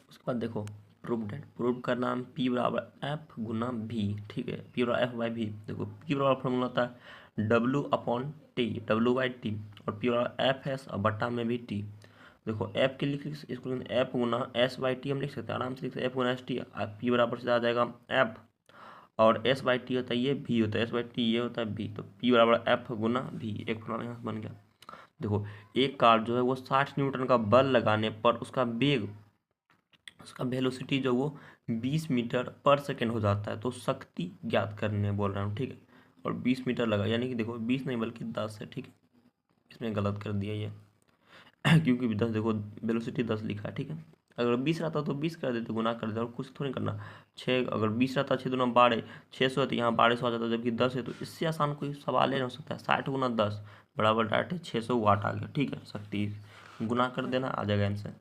उसके बाद देखो प्रूव करना, P बराबर एफ गुना भी, ठीक है। P बराबर एफ बाई भी। देखो P बराबर फॉर्मूला होता है W/T, W/T, और P बराबर एफ है और बट्टा में भी T। देखो एफ के लिख इसको F Guna S by T हम लिख सकते हैं, आराम से लिख सकते हैं, एफ गुना एस टी। P बराबर से आ जाएगा एफ, और एस बाई टी होता है ये, भी होता है, एस बाई टी ये होता है भी, तो P बराबर एफ गुना भी। एक फॉर्मूला यहाँ बन गया। देखो एक कार जो है वो 60 न्यूटन का बल लगाने पर उसका वेग, उसका वेलोसिटी जो वो 20 मीटर पर सेकेंड हो जाता है। तो शक्ति ज्ञात करने बोल रहा हूँ, ठीक है। और 20 मीटर लगा, यानी कि देखो 20 नहीं बल्कि 10 है, ठीक है। इसमें गलत कर दिया ये क्योंकि 10 देखो वेलोसिटी 10 लिखा है, ठीक है। अगर 20 रहता तो 20 कर देते, गुना कर देते, और कुछ थोड़ी करना। 6 अगर 20 रहता 6 दूना 12, 600 है तो यहाँ 1200 आ जाता, जबकि 10 है तो इससे आसान कोई सवाल ही नहीं हो सकता है। 60 गुना 10 बराबर डायरेक्ट है 600 वाट आ गया, ठीक है। शक्ति गुना कर देना, आ जाएगा आंसर।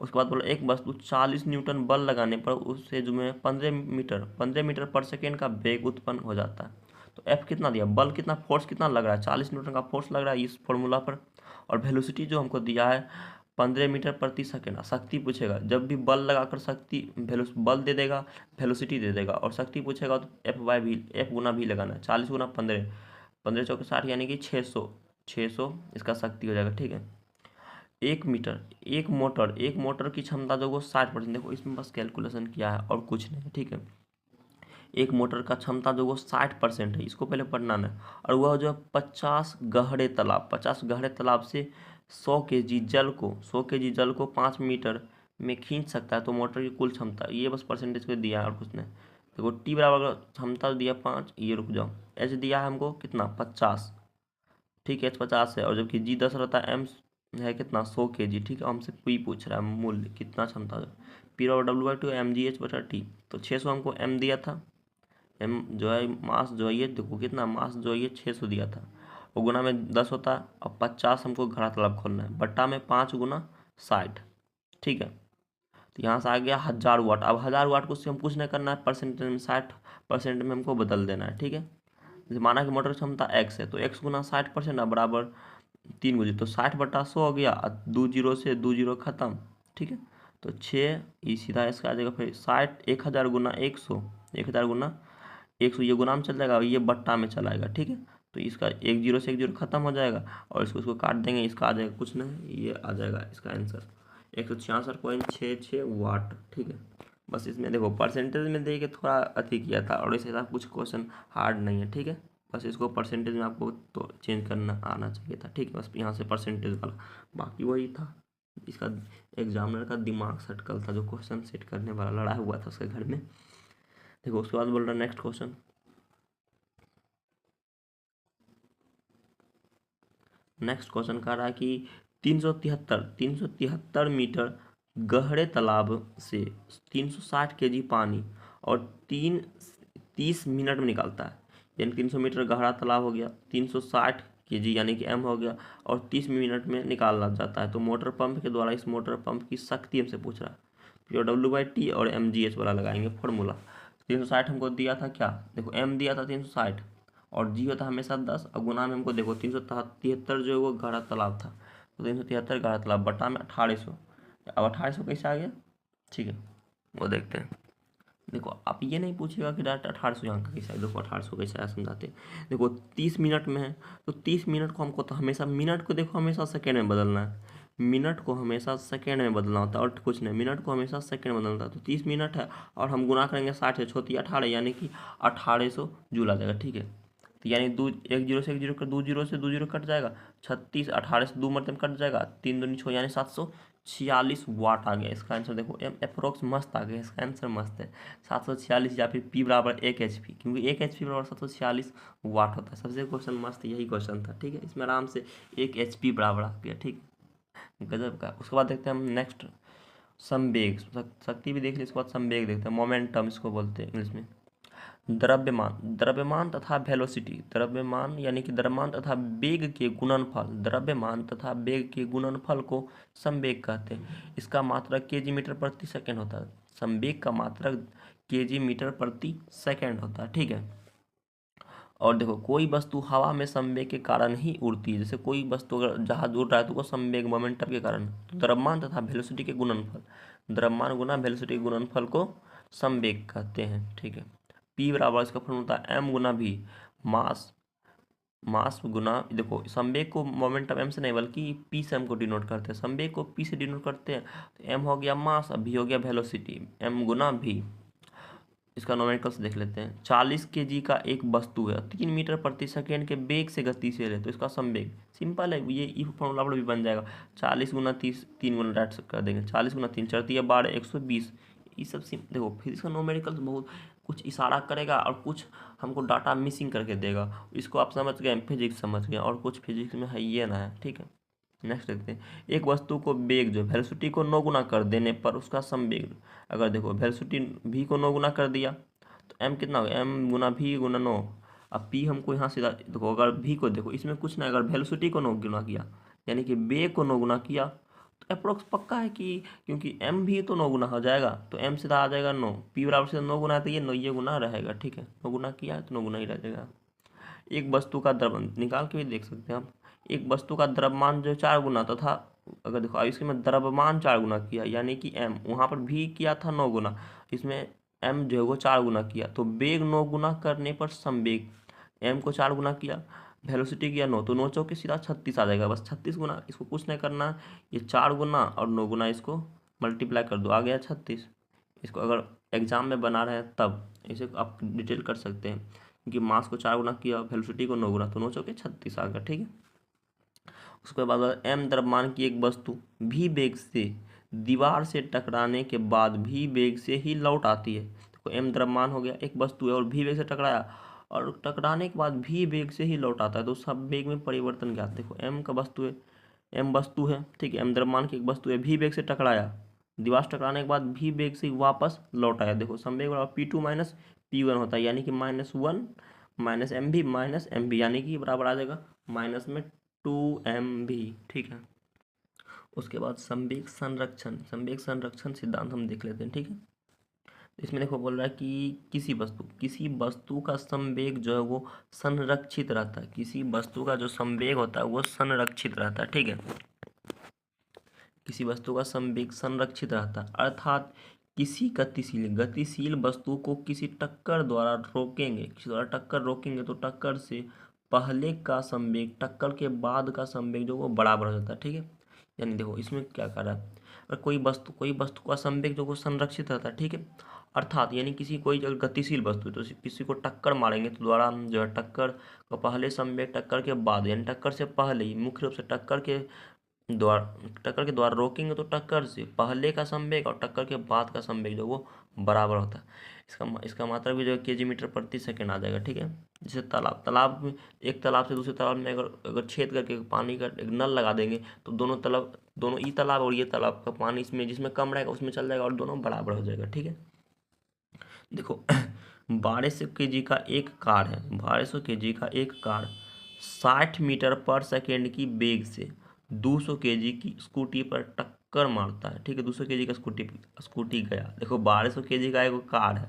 उसके बाद बोला एक वस्तु 40 न्यूटन बल लगाने पर उससे जो है 15 मीटर पर सेकेंड का वेग उत्पन्न हो जाता है। तो एफ कितना दिया, बल कितना, फोर्स कितना लग रहा है, 40 न्यूटन का फोर्स लग रहा है इस फॉर्मूला पर। और वेलोसिटी जो हमको दिया है 15 मीटर प्रति सेकेंड। शक्ति पूछेगा, जब भी बल लगाकर शक्ति बल दे देगा, वेलोसिटी दे देगा, और शक्ति पूछेगा तो एफ बाई भी, एफ गुना भी लगाना है। 40 गुना 15, 15 चौके 60, यानी कि 600 इसका शक्ति हो जाएगा, ठीक है। एक मोटर की क्षमता जो वो 60%, देखो इसमें बस कैलकुलेशन किया है और कुछ नहीं, ठीक है। एक मोटर का क्षमता जो वो 60% है, इसको पहले पढ़ना है। और वह जो 50 गहरे तालाब से 100 kg जल को 5 मीटर में खींच सकता है। तो मोटर की कुल क्षमता, ये बस परसेंटेज को दिया है और कुछ नहीं। देखो टी बराबर क्षमता दिया 5, ये रुक जाओ, एच दिया है हमको कितना 50, ठीक है, एच 50 है, और जबकि जी 10 रहता है, एम है कितना 100 kg, ठीक है। हमसे पी पूछ रहा है मूल्य कितना क्षमता, पी बराबर W/2 mgh/t। तो 600 हमको एम दिया था, एम जो है मास जो है ये देखो कितना मास जो है ये 600 दिया था, और गुना में 10 होता है, और 50 हमको घड़ा तालाब खोलना है, बट्टा में 5 गुना 60, ठीक है। तो यहाँ से आ गया 1000 वाट। अब 1000 वाट को उससे हम कुछ नहीं करना है, परसेंटेज में 60% में हमको बदल देना है, ठीक है। जैसे माना कि मोटर क्षमता x है, तो x गुना 60% बराबर 3 गुजी, तो 60/100 हो गया, 2 जीरो से 2 जीरो खत्म, ठीक है। तो 6 ये सीधा इसका आ जाएगा, फिर 60 1000 गुना 100, 1000 गुना 100, ये गुना में चल जाएगा, ये बट्टा में चलाएगा, ठीक है। तो इसका 1 जीरो से 1 जीरो खत्म हो जाएगा, और इसको काट देंगे, इसका आ जाएगा कुछ नहीं, ये आ जाएगा इसका आंसर 166.66 वाट, ठीक है। बस इसमें देखो परसेंटेज में दे के थोड़ा अति किया था, और इसे कुछ क्वेश्चन हार्ड नहीं है, ठीक है। बस इसको परसेंटेज में आपको तो चेंज करना आना चाहिए था, ठीक है। बस यहाँ से परसेंटेज वाला, बाकी वही था। इसका एग्जामिनर का दिमाग सटकल था, जो क्वेश्चन सेट करने वाला लड़ा हुआ था उसके घर में। देखो उसके बाद बोल रहा नेक्स्ट क्वेश्चन, कह रहा है कि 373 मीटर गहरे तालाब से 360 kg पानी और 30 मिनट में निकालता है। यानी 300 मीटर गहरा तालाब हो गया, 360 kg यानी कि m हो गया, और 30 मिनट में निकालना जाता है। तो मोटर पंप के द्वारा इस मोटर पंप की शक्ति हमसे पूछ रहा है। फिर W/T और mgh वाला लगाएंगे फॉर्मूला। 360 हमको दिया था क्या, देखो m दिया था 360, और जी होता हमेशा 10, और गुना में हमको देखो 373 जो है वो गहरा तालाब था, तो 373 गहरा तालाब बटा में 1800। अब 1800 कैसे आ गया, ठीक है वो देखते हैं। देखो आप ये नहीं पूछेगा कि डायरेक्ट 1800 यहाँ का कैसा है। देखो 1800 कैसा है समझाते हैं। देखो 30 मिनट में है तो 30 मिनट को हमको तो हमेशा मिनट को देखो हमेशा सेकेंड में बदलना है। मिनट को हमेशा सेकेंड में बदलना होता है और कुछ नहीं, मिनट को हमेशा सेकेंड में बदलना होता है। तो 30 मिनट है और हम गुना करेंगे 60 से, छोटी 18 यानी कि 1800 जूल आ जाएगा। ठीक है, तो यानी दो, एक जीरो से एक जीरो, दो जीरो से दो जीरो कट जाएगा, 36, 18 से दो मतलब कट जाएगा, 3 दूनी 6 यानी 746 वाट आ गया इसका आंसर। देखो एम अप्रोक्स मस्त आ गया, इसका आंसर मस्त है 746, या फिर पी बराबर 1 HP, क्योंकि 1 HP बराबर 746 वाट होता है। सबसे क्वेश्चन मस्त यही क्वेश्चन था। ठीक है, इसमें आराम से 1 HP बराबर आ गया। ठीक, गजब का। उसके बाद देखते हैं हम नेक्स्ट संवेग, शक्ति भी देख ली, उसके बाद संवेग देखते हैं, मोमेंटम इसको बोलते हैं इंग्लिश में। द्रव्यमान, द्रव्यमान तथा वेलोसिटी, द्रव्यमान यानी कि द्रव्यमान तथा वेग के गुणनफल, द्रव्यमान तथा वेग के गुणनफल को संवेग कहते हैं। इसका मात्रक केजी मीटर प्रति सेकंड होता है। संवेग का मात्रक केजी मीटर प्रति सेकंड होता है। ठीक है, और देखो कोई वस्तु हवा में संवेग के कारण ही उड़ती है। जैसे कोई वस्तु अगर जहाज उड़ रहा है तो वो संवेग मोमेंटम के कारण। तो द्रव्यमान तथा वेलोसिटी के गुणनफल, द्रव्यमान गुना वेलोसिटी के गुणनफल को संवेग कहते हैं। ठीक है, पी बराबर इसका फॉर्मूला होता है एम गुना भी, मास, मास गुना, देखो संवेग को मोमेंटम एम से नहीं बल्कि पी से हमको डिनोट करते हैं, संवेग को पी से डिनोट करते हैं। तो एम हो गया मास, अब भी हो गया वेलोसिटी, एम गुना भी। इसका नोमेरिकल्स देख लेते हैं। 40 केजी का एक वस्तु है, 3 मीटर प्रति सेकेंड के वेग से गतिशील है, तो इसका संवेग सिंपल है, ये इफ फॉर्मूला पर भी बन जाएगा। 40 गुना 30, 3 गुना डायरेक्ट कर देंगे, 40 गुना 3 चढ़ती है 12, 120। ये सब देखो फिजिक्स का नोमेरिकल्स बहुत कुछ इशारा करेगा और कुछ हमको डाटा मिसिंग करके देगा। इसको आप समझ गए, फिजिक्स समझ गए, और कुछ फिजिक्स में है ये ना है। ठीक है, नेक्स्ट देखते हैं। एक वस्तु को वेग जो वेलोसिटी को 9 गुना कर देने पर उसका संवेग, अगर देखो वेलोसिटी भी को 9 गुना कर दिया तो एम कितना होगा, एम गुना भी गुना 9। अब पी हमको यहाँ सीधा देखो, अगर भी को देखो इसमें कुछ नहीं, अगर वेलोसिटी को 9 गुना किया यानी कि वेग को 9 गुना किया तो अप्रोक्स पक्का है कि, क्योंकि एम भी तो 9 गुना हो जाएगा तो एम सीधा आ जाएगा 9, पी बराबर से 9 गुना है तो ये 9 ये गुना रहेगा। ठीक है, 9 गुना किया है तो 9 गुना ही रह जाएगा। एक वस्तु का द्रव्यमान निकाल के भी देख सकते हैं आप। एक वस्तु का द्रव्यमान जो 4 गुना तथा, अगर देखो इसमें द्रव्यमान 4 गुना किया यानी कि एम, वहाँ पर भी किया था 9 गुना, इसमें एम जो है वो 4 गुना किया, तो वेग 9 गुना करने पर संवेग, एम को 4 गुना किया, वेलोसिटी किया 9, तो 9 चौके सीधा 36 आ जाएगा। बस 36 गुना, इसको कुछ नहीं करना, ये 4 गुना और 9 गुना इसको मल्टीप्लाई कर दो, आ गया 36। इसको अगर एग्जाम में बना रहे हैं तब इसे आप डिटेल कर सकते हैं, क्योंकि मास को 4 गुना किया, वेलोसिटी को 9 गुना, तो 9 चौके 36 आ गया। ठीक है, उसके बाद एम द्रव्यमान की एक वस्तु भी वेग से दीवार से टकराने के बाद भी वेग से ही लौट आती है। तो एम द्रव्यमान हो गया, एक वस्तु है और भी वेग से टकराया और टकराने के बाद भी वेग से ही लौट आता है, तो सब वेग में परिवर्तन क्या आता है। देखो एम का वस्तु है, एम वस्तु है, ठीक है, एम द्रव्यमान की एक वस्तु है, भी वेग से टकराया, दीवार से टकराने के बाद भी वेग से वापस लौट आया। देखो संवेग बराबर P2 माइनस P1 होता है, यानी कि -1 माइनस एम भी माइनस एम भी, यानी कि बराबर आ जाएगा माइनस में 2 MV। ठीक है, उसके बाद संवेग संरक्षण, संवेग संरक्षण सिद्धांत हम देख लेते हैं। ठीक है, इसमें देखो बोल रहा है कि किसी वस्तु का संवेग जो है वो संरक्षित रहता है, किसी वस्तु का जो संवेग होता है वो संरक्षित रहता है। ठीक है, किसी वस्तु का संवेग संरक्षित रहता है, अर्थात किसी गतिशील वस्तु को किसी टक्कर द्वारा रोकेंगे, किसी द्वारा टक्कर रोकेंगे तो टक्कर से पहले का संवेग टक्कर के बाद का संवेग जो वो बराबर हो जाता है। ठीक है, यानी देखो इसमें क्या कर रहा है, और कोई वस्तु का संवेग जो वो संरक्षित रहता है। ठीक है, अर्थात यानी किसी कोई अगर गतिशील वस्तु तो किसी को टक्कर मारेंगे तो द्वारा जो है टक्कर का पहले संवेग टक्कर के बाद, यानी टक्कर से पहले ही, मुख्य रूप से टक्कर के द्वारा रोकेंगे तो टक्कर से पहले का संवेग और टक्कर के बाद का संवेग जो वो बराबर होता है। इसका मात्रा भी जो है केजी मीटर प्रति सेकंड आ जाएगा। ठीक है, जैसे तालाब में, एक तालाब से दूसरे तालाब में अगर छेद करके पानी का एक नल लगा देंगे तो दोनों ई तालाब और ये तालाब का पानी इसमें जिसमें कम रहेगा उसमें चल जाएगा और दोनों बराबर हो जाएगा। ठीक है, देखो 1200 केजी का एक कार है, 1200 केजी का एक कार 60 मीटर पर सेकेंड की वेग से 200 केजी की स्कूटी पर टक्कर मारता है। ठीक है, 200 केजी का स्कूटी गया। देखो 1200 केजी का एक कार है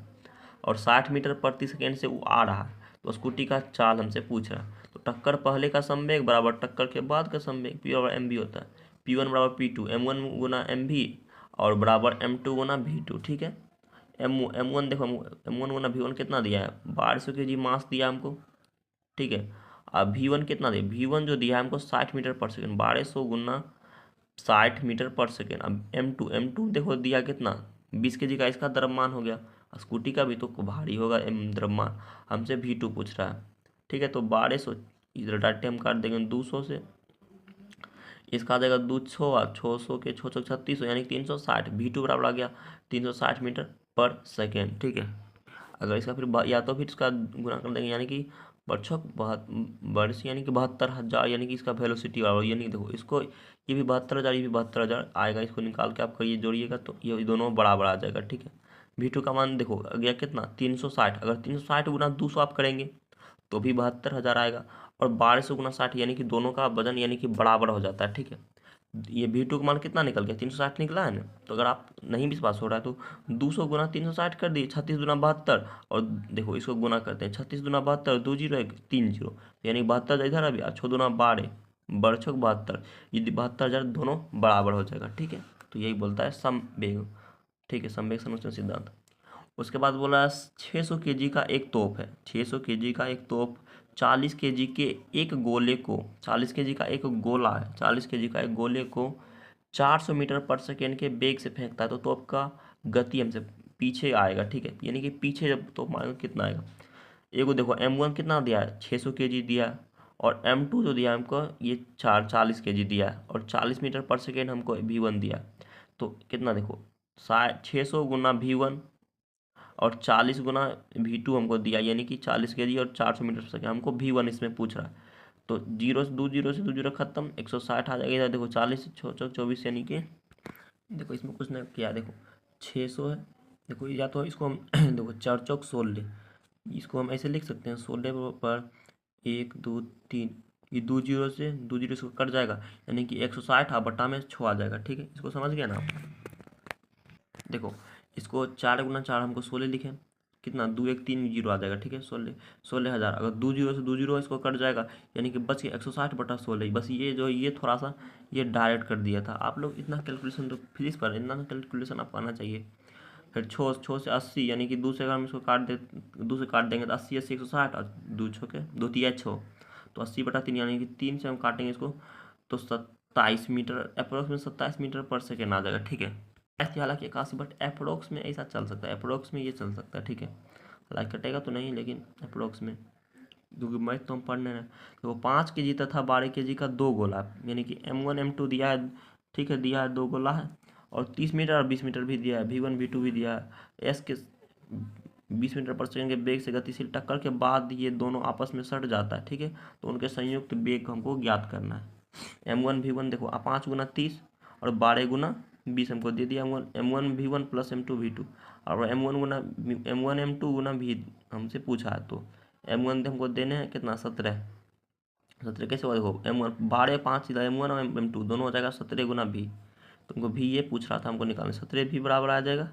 और 60 मीटर प्रति सेकेंड से वो आ रहा है, तो स्कूटी का चाल हमसे पूछ रहा है। तो टक्कर पहले का संवेग बराबर टक्कर के बाद का संवेग, पी बराबर एम भी होता है, P1 बराबर P2, M1 गुना एम भी और बराबर M2 गुना V2। ठीक है, M1 देखो, M1 गुना V1 कितना दिया है, 1200 kg मास दिया हमको, ठीक है। अब V1 कितना दिया, V1 जो दिया है हमको 60 मीटर पर सेकेंड, 1200 गुना 60 मीटर पर सेकेंड। अब M2 देखो दिया कितना, 20 kg का इसका द्रव्यमान हो गया, स्कूटी का भी तो भारी होगा द्रव्यमान, हमसे V2 पूछ रहा है, ठीक है। तो 1200 इधर डाटे हम काट देंगे 200 से, इसका आ जाएगा 200 और 600 के 600 3600 यानी 360, V2 बराबर आ गया 360 मीटर पर सेकेंड, ठीक है। अगर इसका फिर या तो फिर इसका गुना कर देंगे यानी कि वर्षक वर्ष यानी कि 72,000, यानी कि इसका वेलोसिटी बराबर, यानी कि देखो इसको ये भी 72,000 ये भी 72,000 आएगा, इसको निकाल के आप करिए जोड़िएगा तो ये दोनों बराबर आ जाएगा, ठीक है। V2 का मान देखो गया कितना 360, अगर 360 गुना 200 आप करेंगे तो भी 72,000 आएगा, और 1200 गुना 60 यानी कि दोनों का वजन यानी कि बराबर हो जाता है, ठीक है। ये V2 का मान कितना निकल गया 360 निकला है ना। तो अगर आप नहीं विश्वास हो रहा है तो 200 गुना 360 कर दिए, 36 दुना 72, और देखो इसको गुना करते हैं 36 दुना 72, 2 जीरो 1 3 जीरो, यानी 72 इधर अभी 6 दुना 12 बरछक 72, ये 72,000 दोनों बराबर हो जाएगा, ठीक है। तो यही बोलता है समवेग, ठीक है, समवेग संरक्षण सिद्धांत। उसके बाद बोला 600 kg का एक तोप है, 600 kg का एक तोप 40 kg के एक गोले को, 40 kg का एक गोला है, 40 kg का एक गोले को 400 मीटर पर सेकेंड के वेग से फेंकता है, तो तोप का गति हमसे पीछे आएगा, ठीक है। यानी कि पीछे जब तोप मारेगा कितना आएगा, एगो देखो M1 कितना दिया है 600 kg दिया है, और M2 जो दिया है हमको ये 40 kg दिया है, और 40 मीटर पर सेकेंड हमको V1 दिया है। तो कितना देखो 600 गुना V1 और 40 गुना V2 हमको दिया, यानी कि 40 kg और 400 मीटर पर सेकेंड, हमको V1 इसमें पूछ रहा है। तो जीरो से 2 जीरो खत्म, 160 आ जाएगा इधर, देखो 40 से 24 यानी कि देखो इसमें कुछ नहीं किया, देखो 600 है, देखो या तो इसको हम देखो 4 चौक 16, इसको हम ऐसे लिख सकते हैं 16 पर 1 2 3, ये 2 जीरो से कट जाएगा, यानी कि 160 बटा में 6 आ जाएगा, ठीक है। इसको समझ गया ना आप। देखो इसको 4 गुना 4 हमको 16 लिखें, कितना 2 1 3 जीरो आ जाएगा, ठीक है। 16,000, अगर 2 जीरो से 2 जीरो इसको कट जाएगा, यानी कि बच गया 160 बटा 16। बस ये जो ये थोड़ा सा ये डायरेक्ट कर दिया था, आप लोग इतना कैलकुलेशन तो फिजिक्स पर इतना कैलकुलेशन आपको आना चाहिए। फिर 6 से 80, यानी कि 2 से अगर हम इसको काट दे 2 से काट देंगे तो 80 80 160, और 2 छः के 2 तिया 6, तो 80 बटा 3 यानी कि 3 से हम काटेंगे इसको तो 27 मीटर अप्रोक्स में 27 मीटर पर सेकेंड आ जाएगा, ठीक है। ऐसे हालांकि 81, बट अप्रोक्स में ऐसा चल सकता है, अप्रोक्स में ये चल सकता है, ठीक है। हालांकि कटेगा तो नहीं, लेकिन अप्रोक्स में, क्योंकि मैथ तो हम पढ़ने रहे। तो 5 kg तथा 12 kg का 2 गोला, यानी कि M1 M2 दिया है, ठीक है, दिया है 2 गोला है, और 30 मीटर और 20 मीटर भी दिया है, V1 V2 भी दिया है। एस के 20 मीटर पर सेकेंड के वेग से गतिशील टक्कर के बाद ये दोनों आपस में सट जाता है, ठीक है। तो उनके संयुक्त वेग हमको ज्ञात करना है। M1 V1 देखो 5 गुना 30 और 12 गुना 20 हमको दे दिया, M1 V1 plus M2 V2, और M1 M2 गुना V हमसे पूछा है, तो M1 हमको देने हैं कितना 17, 17 कैसे हुआ देखो M1 12 5 सीधा M1 और M2 दोनों हो जाएगा 17 गुना V, तो हमको V ये पूछ रहा था हमको निकालना, 17 भी बराबर आ जाएगा।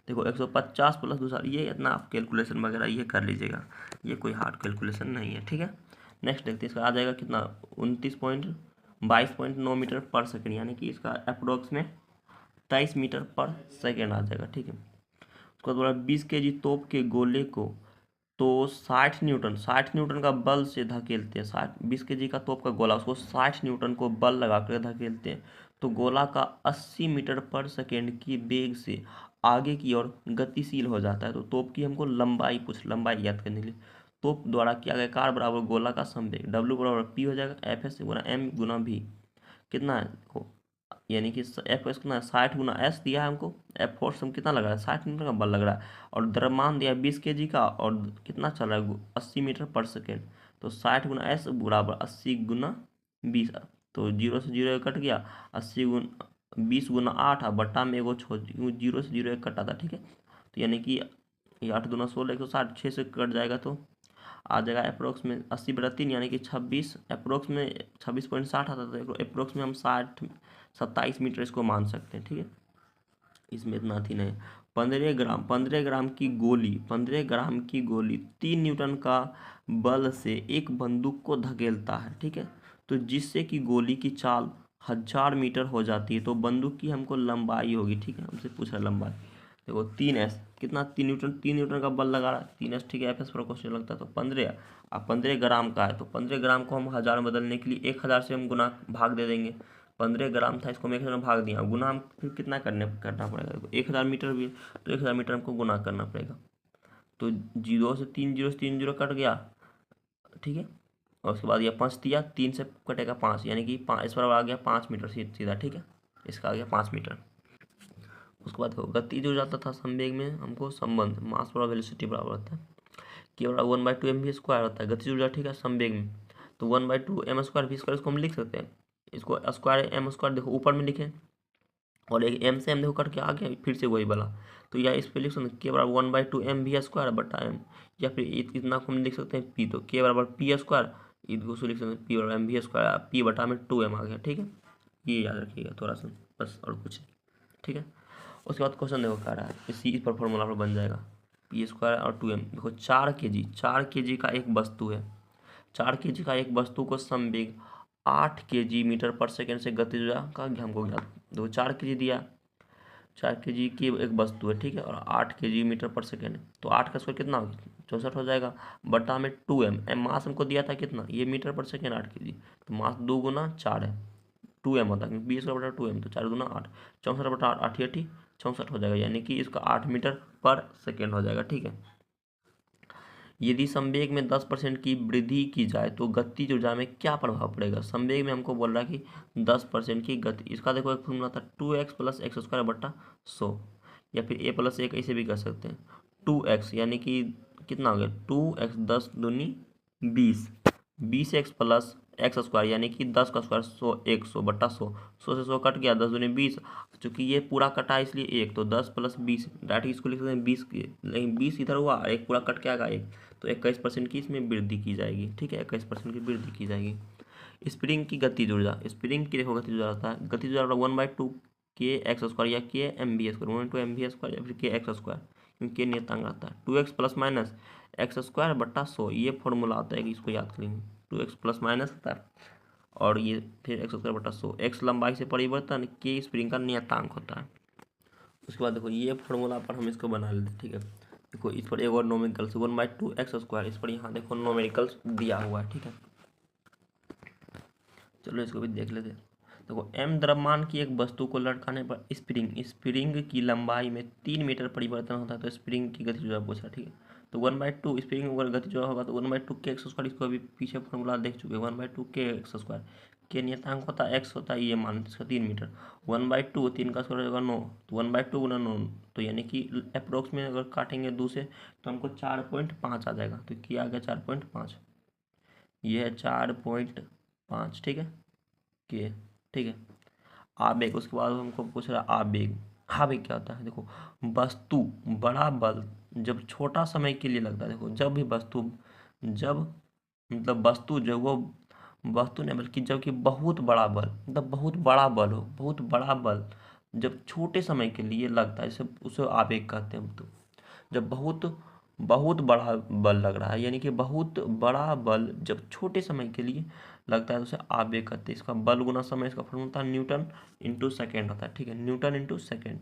देखो 150 प्लस दूसरा, ये इतना आप कैलकुलेशन वगैरह ये कर लीजिएगा, ये कोई हार्ड कैलकुलेशन नहीं है, ठीक है। नेक्स्ट देखते हैं, इसका आ जाएगा कितना 22.9 मीटर पर सेकेंड, यानी कि इसका अप्रोक्स में 23 मीटर पर सेकेंड आ जाएगा, ठीक है। उसके बाद बोला 20 kg तोप के गोले को तो 60 न्यूटन का बल से धकेलते हैं, 20 kg का तोप का गोला, उसको 60 न्यूटन को बल लगा कर धकेलते हैं, तो गोला का 80 मीटर पर सेकेंड की वेग से आगे की ओर गतिशील हो जाता है। तो तोप की हमको लंबाई याद करने के लिए, तोप द्वारा किया गया कार्य बराबर गोला का संवेग W बराबर P हो जाएगा FS गुना M गुना V, कितना है यानी कि एफ एस कितना 60 गुना एस दिया है हमको, एफ फोर्स हम कितना लग रहा है 60 मीटर का बल लग रहा है, और द्रव्यमान दिया है 20 kg का, और कितना चल रहा है 80 मीटर पर सेकेंड, तो 60 गुना एस बराबर 80 गुना 20, तो 0 से 0 कट गया, 80 गुना 20 गुना 8 बट्टा में एगो 0 से 0 कटा था, ठीक है। तो यानी कि ये 8 दूना 16 160, 6 से कट जाएगा तो आ जाएगा अप्रोक्स में 80 बटा 3 यानी कि 26, अप्रोक्स में 26.60 आता था, तो अप्रोक्स में हम 27 मीटर इसको मान सकते हैं, ठीक है। इसमें इतना थी नहीं। 15 ग्राम की गोली 3 न्यूटन का बल से एक बंदूक को धकेलता है, ठीक है। तो जिससे कि गोली की चाल 1000 मीटर हो जाती है, तो बंदूक की हमको लंबाई होगी, ठीक है, हमसे पूछा लंबाई। देखो 3S कितना 3 न्यूटन का बल लगा रहा है 3s, ठीक है। एफ एस पर क्वेश्चन लगता है तो 15, अब 15 ग्राम का है तो 15 ग्राम को हम 1000 में बदलने के लिए 1000 से हम गुना भाग दे देंगे। 15 ग्राम था, इसको हम 1000 में भाग दिया, गुना हम फिर कितना करना पड़ेगा, तो 1000 मीटर भी है, तो 1000 मीटर हमको गुना करना पड़ेगा। तो 0 से 3 जीरो कट गया, ठीक है। और उसके बाद ये 5 दिया, 3 से कटेगा 5, यानी कि 5 इस पर आ गया 5 मीटर सीधा, ठीक है। इसका आ गया 5 मीटर। उसके बाद गति जो जाता था संवेग में हमको संबंध मास बराबर वेलोसिटी बराबर होता है कि बराबर 1/2 mv² होता है गति ऊर्जा, ठीक है, संवेग में। तो 1/2 m² v², इसको हम लिख सकते हैं, इसको स्क्वायर m² देखो ऊपर में लिखें, और एक m से m देखो कट के आ गया, फिर से वही वाला, तो या इस पे लिख सकते हैं k बराबर 1/2 mv² बटा m, या फिर इतना को हम लिख सकते हैं p, तो k बराबर p², इसको लिख सकते हैं p बराबर mv², p बटा में 2m आ गया, ठीक है। ये याद रखिएगा थोड़ा सा, बस और कुछ नहीं, ठीक है। उसके बाद क्वेश्चन देखो कह रहा है इस पर फॉर्मूला पर बन जाएगा p² और 2m। देखो 4 kg का एक वस्तु है, 4 kg का एक वस्तु को संवेग 8 kg मीटर पर सेकेंड से गति ऊर्जा का हमको ज्ञात। देखो 4 kg दिया, 4 kg की एक वस्तु है, ठीक है, और 8 kg मीटर पर सेकेंड, तो 8 का स्क्वायर कितना होगा 64 हो जाएगा, बटा में 2m, मास हमको दिया था कितना, ये मीटर पर सेकेंड 8 kg, तो मास 2 गुना 4 है, 2m होता है क्योंकि 20 बटा 2m, तो 4 गुना 8, 64 बटा 8 8 64 हो जाएगा, यानी कि इसका 8 मीटर पर सेकेंड हो जाएगा, ठीक है। यदि संवेग में 10% की वृद्धि की जाए तो गतिज ऊर्जा में क्या प्रभाव पड़ेगा। संवेग में हमको बोल रहा है कि 10% की गति, इसका देखो एक फॉर्मूला था 2x + x² बटा 100, या फिर a + 1 ऐसे भी कर सकते हैं, 2x यानी कि कितना हो गया 2x 10 दूनी 20, 20x + x² यानी कि 10 का स्क्वायर 100, 100 बटा 100, 100 से 100 कट गया, 10 दूनी 20, चूँकि ये पूरा कटा इसलिए 1, तो 10 + 20 डायरेक्ट इसको लिख सकते हैं 20 की, लेकिन 20 इधर हुआ, एक पूरा कट के आएगा 1, तो 21% की इसमें वृद्धि की जाएगी, ठीक है, 21% की वृद्धि की जाएगी। स्प्रिंग की गतिज ऊर्जा, स्प्रिंग की देखो गतिज ऊर्जा होता है, गतिज ऊर्जा 1/2 kx² या k mv², 1/2 mv² या फिर kx², क्योंकि k नियतांक रहता है, 2x ± x² बटा 100, ये फॉर्मूला आता है कि इसको याद करेंगे, 2x ± होता है और ये फिर x² बटा 100, x लंबाई से परिवर्तन, k स्प्रिंग का नियतांक होता है। उसके बाद देखो ये फॉर्मूला पर हम इसको बना लेते हैं, ठीक है। देखो इस पर एक और नोमेरिकल्स 1/2 x², इस पर यहाँ देखो नोमेरिकल्स दिया हुआ है, ठीक है। चलो इसको भी देख लेते हैं। देखो m द्रव्यमान की एक वस्तु को लटकाने पर स्प्रिंग की लंबाई में 3 मीटर परिवर्तन होता है, तो स्प्रिंग की गति ऊर्जा पूछा, ठीक है। तो 1/2 स्प्रिंग अगर गति ऊर्जा होगा तो 1/2 kx², इसको अभी पीछे फॉर्मूला देख चुके हैं, 1/2 kx², के नियतांक होता है x होता है, ये मान इसका 3 मीटर, 1/2 3 का स्क्वायर होगा 9, तो 1/2 गुना 9, तो यानी कि अप्रोक्स में अगर काटेंगे 2 से तो हमको 4.5 आ जाएगा, तो क्या आ गया 4.5, ये है 4.5, ठीक है, के, ठीक है। आवेग, उसके बाद हमको पूछ रहा है आवेग, आवेग क्या होता है, देखो वस्तु बड़ा बल जब छोटा समय के लिए लगता है, देखो जब भी वस्तु, जब मतलब वस्तु जो वो वस्तु नहीं बल्कि जबकि बहुत बड़ा बल, मतलब बहुत बड़ा बल हो, बहुत बड़ा बल जब छोटे समय के लिए लगता है, इसे उसे आवेग कहते हैं हम। तो जब बहुत बहुत बड़ा बल लग रहा है, यानी कि बहुत बड़ा बल जब छोटे समय के लिए लगता है तो उसे आवेग कहते हैं। इसका बल गुना समय, इसका फॉर्मूला होता है न्यूटन इंटू सेकेंड होता है, ठीक है, न्यूटन इंटू सेकेंड।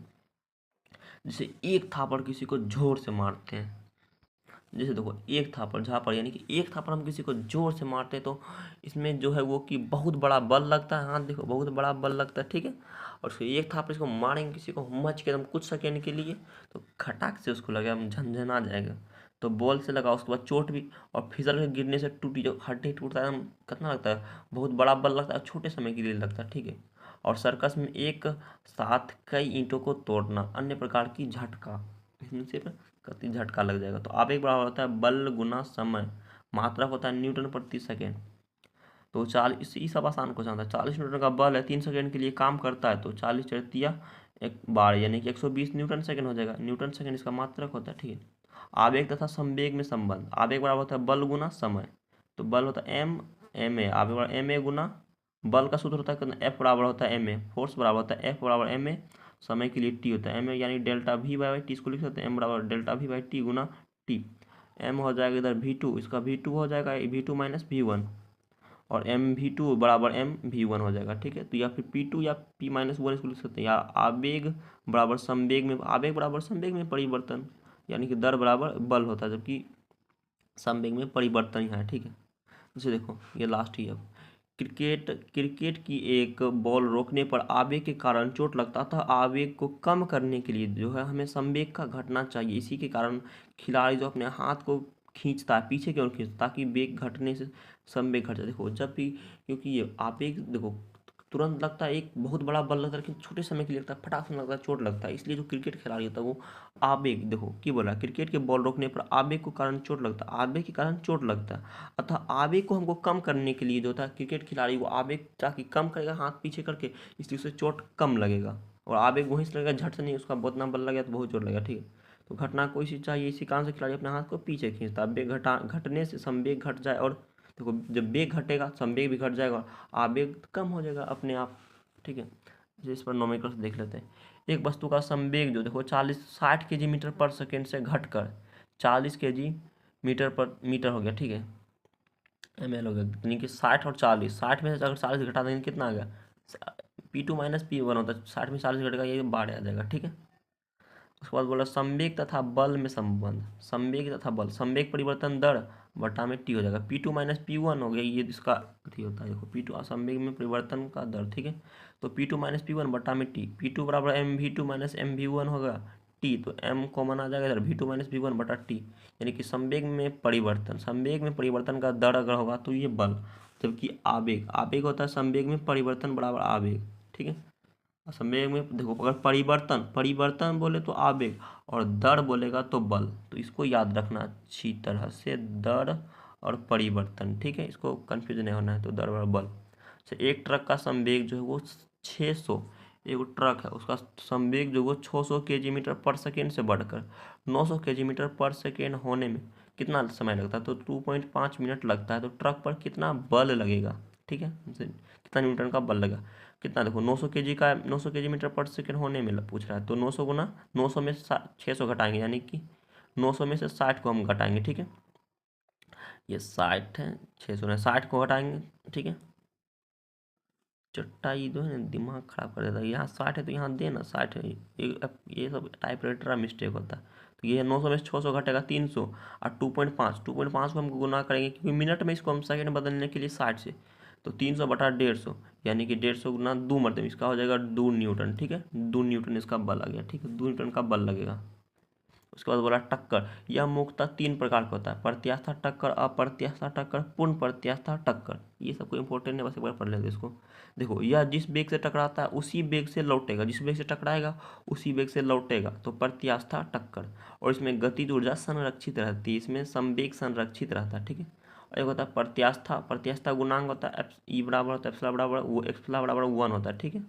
जैसे एक थापड़ किसी को जोर से मारते हैं, जैसे देखो एक थापड़ झापड़, यानी कि एक थापड़ हम किसी को जोर से मारते हैं तो इसमें जो है वो कि बहुत बड़ा बल लगता है, हाथ देखो बहुत बड़ा बल लगता है, ठीक है। और उसको एक थापड़ इसको मारेंगे किसी को मच के एकदम कुछ सेकेंड के लिए, तो खटाक से उसको लगे हम झंझना जाएगा, तो बॉल से लगा उसके बाद चोट भी, और फिसल के गिरने से टूटी जो हड्डी टूटता है, कितना लगता है, बहुत बड़ा बल लगता है, छोटे समय के लिए लगता है, ठीक है। और सर्कस में एक साथ कई ईंटों को तोड़ना, अन्य प्रकार की झटका, इसमें सिर्फ कति झटका लग जाएगा। तो आवेग बराबर होता है बल गुना समय, मात्रक होता है न्यूटन प्रति सेकेंड। तो 40, इसी सब आसान क्वेश्चन था, 40 न्यूटन का बल है, 3 सेकेंड के लिए काम करता है, तो 40 चढ़तिया एक बार यानी कि 120 न्यूटन सेकेंड हो जाएगा, न्यूटन सेकेंड इसका मात्रक होता है, ठीक है। आवेग तथा संवेग में संबंध, आवेग बराबर होता है बल गुना समय, तो बल होता है m a, आवेग बराबर m a गुना बल का सूत्र होता है F बराबर होता है ma, फोर्स बराबर होता है F बराबर ma, समय के लिए t होता है ma, यानी डेल्टा v बाई टी, इसको लिख सकते हैं m बराबर delta v by T Guna t, m हो जाएगा इधर v2, इसका v2 हो जाएगा v2 माइनस v1, और mv2 बराबर mv1 हो जाएगा, ठीक है। तो या फिर p2 या p-1 इसको लिख सकते हैं, या आवेग बराबर संवेग में, आवेग बराबर संवेग में परिवर्तन, यानी कि दर बराबर बल होता है, जबकि संवेग में परिवर्तन ही है। ठीक है, जैसे देखो ये लास्ट ही है। अब क्रिकेट की एक बॉल रोकने पर आवेग के कारण चोट लगता था। आवेग को कम करने के लिए जो है हमें संवेग का घटना चाहिए। इसी के कारण खिलाड़ी जो अपने हाथ को खींचता है, पीछे की ओर खींचता है, ताकि वेग घटने से संवेग घट जाए। देखो जब भी, क्योंकि ये आवेग देखो तुरंत लगता है, एक बहुत बड़ा बल लगता है, लेकिन छोटे समय के लिए लगता है, फटाक से लगता है, चोट लगता है। इसलिए जो क्रिकेट खिलाड़ी होता है वो आवेग, देखो की बोला, क्रिकेट के बॉल रोकने पर आवेग के कारण चोट लगता है, आवेग के कारण चोट लगता है। अतः आवेग को हमको कम करने के लिए जो होता है क्रिकेट खिलाड़ी वो आवेग ताकि कम करेगा हाथ पीछे करके, इसलिए उसे चोट कम लगेगा। और आवेग वहीं से लगेगा, झट से नहीं, उसका बहुत ना बल लगेगा तो बहुत चोट लगेगा। ठीक है, तो घटना को इसी चाहिए, इसी कारण से खिलाड़ी अपने हाथ को पीछे खींचता है। वेग घटने से संवेग घट जाए, और देखो जब वेग घटेगा संवेग भी घट जाएगा, आवेग कम हो जाएगा अपने आप। ठीक है, इस पर नोमेंक्लेचर से देख लेते हैं। एक वस्तु का संवेग जो देखो 60 के जी मीटर पर सेकेंड से घटकर 40 के जी मीटर हो गया। ठीक है, ml हो गया, यानी कि 60 और 40, 60 में से अगर 40 घटा देंगे कितना आ गया, P2 माइनस P1 होता है, 60 में 40 घटेगा, ये बाढ़ आ जाएगा। ठीक है, उसके बाद बोला संवेग तथा बल में संबंध। संवेग तथा बल, संवेग परिवर्तन दर बटा में टी हो जाएगा। P2 माइनस P1 हो गया, ये इसका अथी होता है। देखो P2 संवेग में परिवर्तन का दर। ठीक है, तो P2 माइनस P1 बटा में टी, P2 बराबर MV2 माइनस MV1 होगा, टी तो M कॉमन आ जाएगा इधर, V2 माइनस V1 बटा टी, यानी कि संवेग में परिवर्तन, संवेग में परिवर्तन का दर अगर होगा तो ये बल, जबकि आवेग, आवेग होता है संवेग में परिवर्तन बराबर आवेग। ठीक है, संवेग में देखो अगर परिवर्तन बोले तो आवेग, और दर बोलेगा तो बल, तो इसको याद रखना अच्छी तरह से, दर और परिवर्तन। ठीक है, इसको कंफ्यूज नहीं होना है, तो दर और बल। तो एक ट्रक का संवेग जो है वो 600, एक ट्रक है उसका संवेग जो वो 600 के मीटर पर सेकेंड से बढ़कर 900 के मीटर पर सेकेंड होने में कितना समय लगता है, तो 2.5 मिनट लगता है। तो ट्रक पर कितना बल लगेगा, ठीक है, कितना न्यूटन का बल लगेगा, कितना देखो 900 केजी का, 900 मीटर पर सेकेंड होने में पूछ रहा है, तो 900 गुना 900 में 600 घटाएंगे, यानी कि 900 में से 60 को हम घटाएंगे। ठीक है, ये 60 है, 600 है, 60 को घटाएंगे। ठीक है, चट्टाई जो है ना दिमाग खराब कर देता है, यहाँ 60 है तो यहाँ देना 60 है, ये सब टाइपराइटर का मिस्टेक होता है। तो ये 900 में से 600 घटेगा 300, और 2.5 को हम गुना करेंगे, क्योंकि मिनट में इसको हम सेकेंड बदलने के लिए 60 से, तो 300 बटा 150, यानी कि 150 गुना 2 मरतब, इसका हो जाएगा 2 न्यूटन। ठीक है, 2 न्यूटन इसका बल आ गया। ठीक है, 2 न्यूटन का बल लगेगा। उसके बाद बोला टक्कर, यह मुख्यतः 3 प्रकार का होता है, प्रत्यास्था टक्कर, अप्रत्यास्था टक्कर, पूर्ण प्रत्यास्था टक्कर। ये सबको इंपॉर्टेंट है, बस एक बार पढ़ लेते इसको। देखो यह जिस वेग से टकराता है उसी वेग से लौटेगा, जिस वेग से टकराएगा उसी वेग से लौटेगा, तो प्रत्यास्था टक्कर। और इसमें गतिज ऊर्जा संरक्षित रहती है, इसमें संवेग संरक्षित रहता है। ठीक है, और एक होता है प्रत्यास्था, प्रत्यास्था गुणांक होता है ई बराबर होता है एप्सिलॉन बराबर, वो एप्सिलॉन बराबर 1 होता है। ठीक है,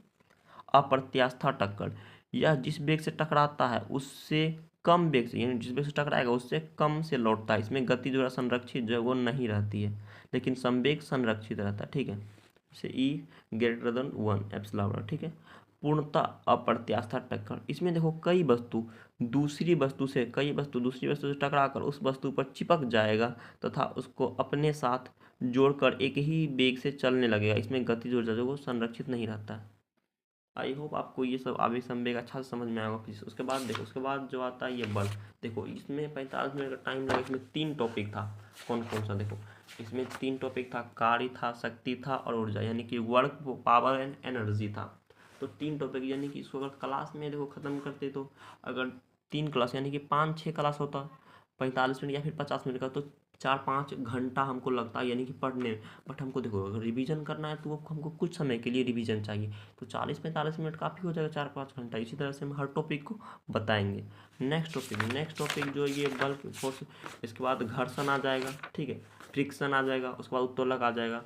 अप्रत्यास्था टक्कर, यह जिस वेग से टकराता है उससे कम वेग से, यानी जिस वेग से टकराएगा उससे कम से लौटता है, इसमें गति जो है संरक्षित जो है वो नहीं रहती है, लेकिन संवेग संरक्षित रहता है। ठीक है, जैसे ई ग्रेटर देन 1 एप्सिलॉन बराबर। ठीक है, पूर्णतः अप्रत्यास्था टक्कर, इसमें देखो कई वस्तु दूसरी वस्तु से टकराकर उस वस्तु पर चिपक जाएगा तथा उसको अपने साथ जोड़कर एक ही वेग से चलने लगेगा, इसमें गतिज ऊर्जा जो वो संरक्षित नहीं रहता है। आई होप आपको ये सब आवेग संवेग अच्छा से समझ में आएगा फिजिक्स। उसके बाद देखो, उसके बाद जो आता है ये बल। देखो इसमें 45 मिनट का टाइम लगा, इसमें 3 टॉपिक था। कौन कौन सा, देखो इसमें 3 टॉपिक था, कार्य था, शक्ति था और ऊर्जा, यानी कि वर्क, पावर एंड एनर्जी था। तो 3 टॉपिक, यानी कि इसको अगर क्लास में देखो ख़त्म करते, तो अगर 3 क्लास यानी कि 5-6 क्लास होता 45 मिनट या फिर 50 मिनट का, तो 4-5 घंटा हमको लगता है, यानी कि पढ़ने में। बट हमको देखो अगर रिवीजन करना है तो वो हमको कुछ समय के लिए रिवीजन चाहिए, तो 40-45 मिनट काफ़ी हो जाएगा, 4-5 घंटा। इसी तरह से हम हर टॉपिक को बताएंगे। नेक्स्ट टॉपिक जो है ये बल्क फोर्स, इसके बाद घर्षण आ जाएगा, ठीक है, फ्रिक्शन आ जाएगा, उसके बाद उत्तोलक आ जाएगा।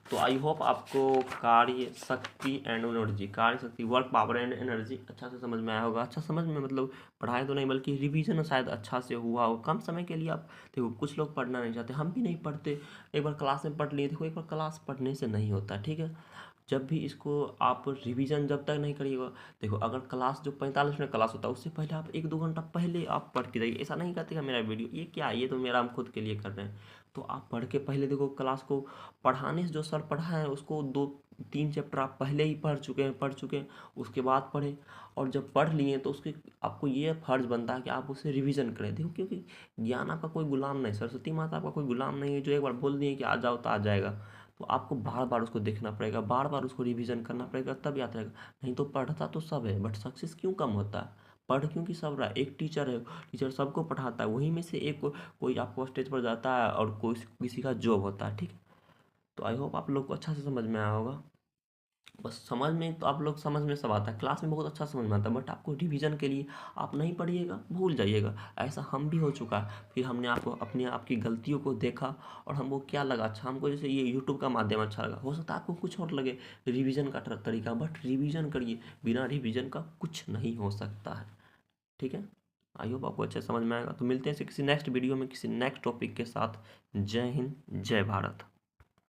तो आई होप आपको कार्य शक्ति एंड एनर्जी, कार्य शक्ति वर्क पावर एंड एनर्जी अच्छा से समझ में आया होगा। अच्छा समझ में मतलब पढ़ाई तो नहीं बल्कि रिवीजन शायद अच्छा से हुआ हो। कम समय के लिए आप देखो कुछ लोग पढ़ना नहीं चाहते, हम भी नहीं पढ़ते, एक बार क्लास में पढ़ लिए। देखो एक बार क्लास पढ़ने से नहीं होता, ठीक है, जब भी इसको आप रिवीजन जब तक नहीं करिएगा, देखो अगर क्लास जो 45 मिनट क्लास होता है उससे पहले आप 1-2 घंटा पहले आप पढ़ के जाइए। ऐसा नहीं कहते कि मेरा वीडियो ये क्या है, ये तो मेरा हम खुद के लिए कर रहे हैं। तो आप पढ़ के पहले देखो क्लास को पढ़ाने से जो सर पढ़ाए हैं उसको 2-3 चैप्टर आप पहले ही पढ़ चुके हैं, उसके बाद पढ़ें। और जब पढ़ लिए तो उसके आपको ये फ़र्ज़ बनता है कि आप उसे रिवीजन करें। देखो क्योंकि ज्ञान आपका कोई गुलाम नहीं, सरस्वती माता आपका कोई गुलाम नहीं है जो एक बार बोल दिए कि आ जाओ तो आ जाएगा। तो आपको बार बार उसको देखना पड़ेगा, बार बार उसको रिवीजन करना पड़ेगा, तब याद रहेगा। नहीं तो पढ़ता तो सब है बट सक्सेस क्यों कम होता है? पढ़ क्योंकि सब रहा है। एक टीचर है, टीचर सबको पढ़ाता है, वहीं में से एक कोई आपको स्टेज पर जाता है और कोई किसी का जॉब होता है, ठीक है। तो आई होप आप लोग को अच्छा से समझ में आया होगा। बस समझ में तो आप लोग समझ में सब आता है, क्लास में बहुत अच्छा समझ में आता है, बट आपको रिवीजन के लिए आप नहीं पढ़िएगा, भूल जाइएगा। ऐसा हम भी हो चुका है। फिर हमने आपको अपने आपकी गलतियों को देखा और हमको क्या लगा अच्छा, हमको जैसे ये यूट्यूब का माध्यम अच्छा लगा, हो सकता है आपको कुछ और लगे रिवीजन का तरीका, बट रिवीजन करिए, बिना रिवीजन का कुछ नहीं हो सकता है, ठीक है। आई होप आपको अच्छे समझ में आएगा। तो मिलते हैं किसी नेक्स्ट वीडियो में किसी नेक्स्ट टॉपिक के साथ। जय हिंद, जय भारत।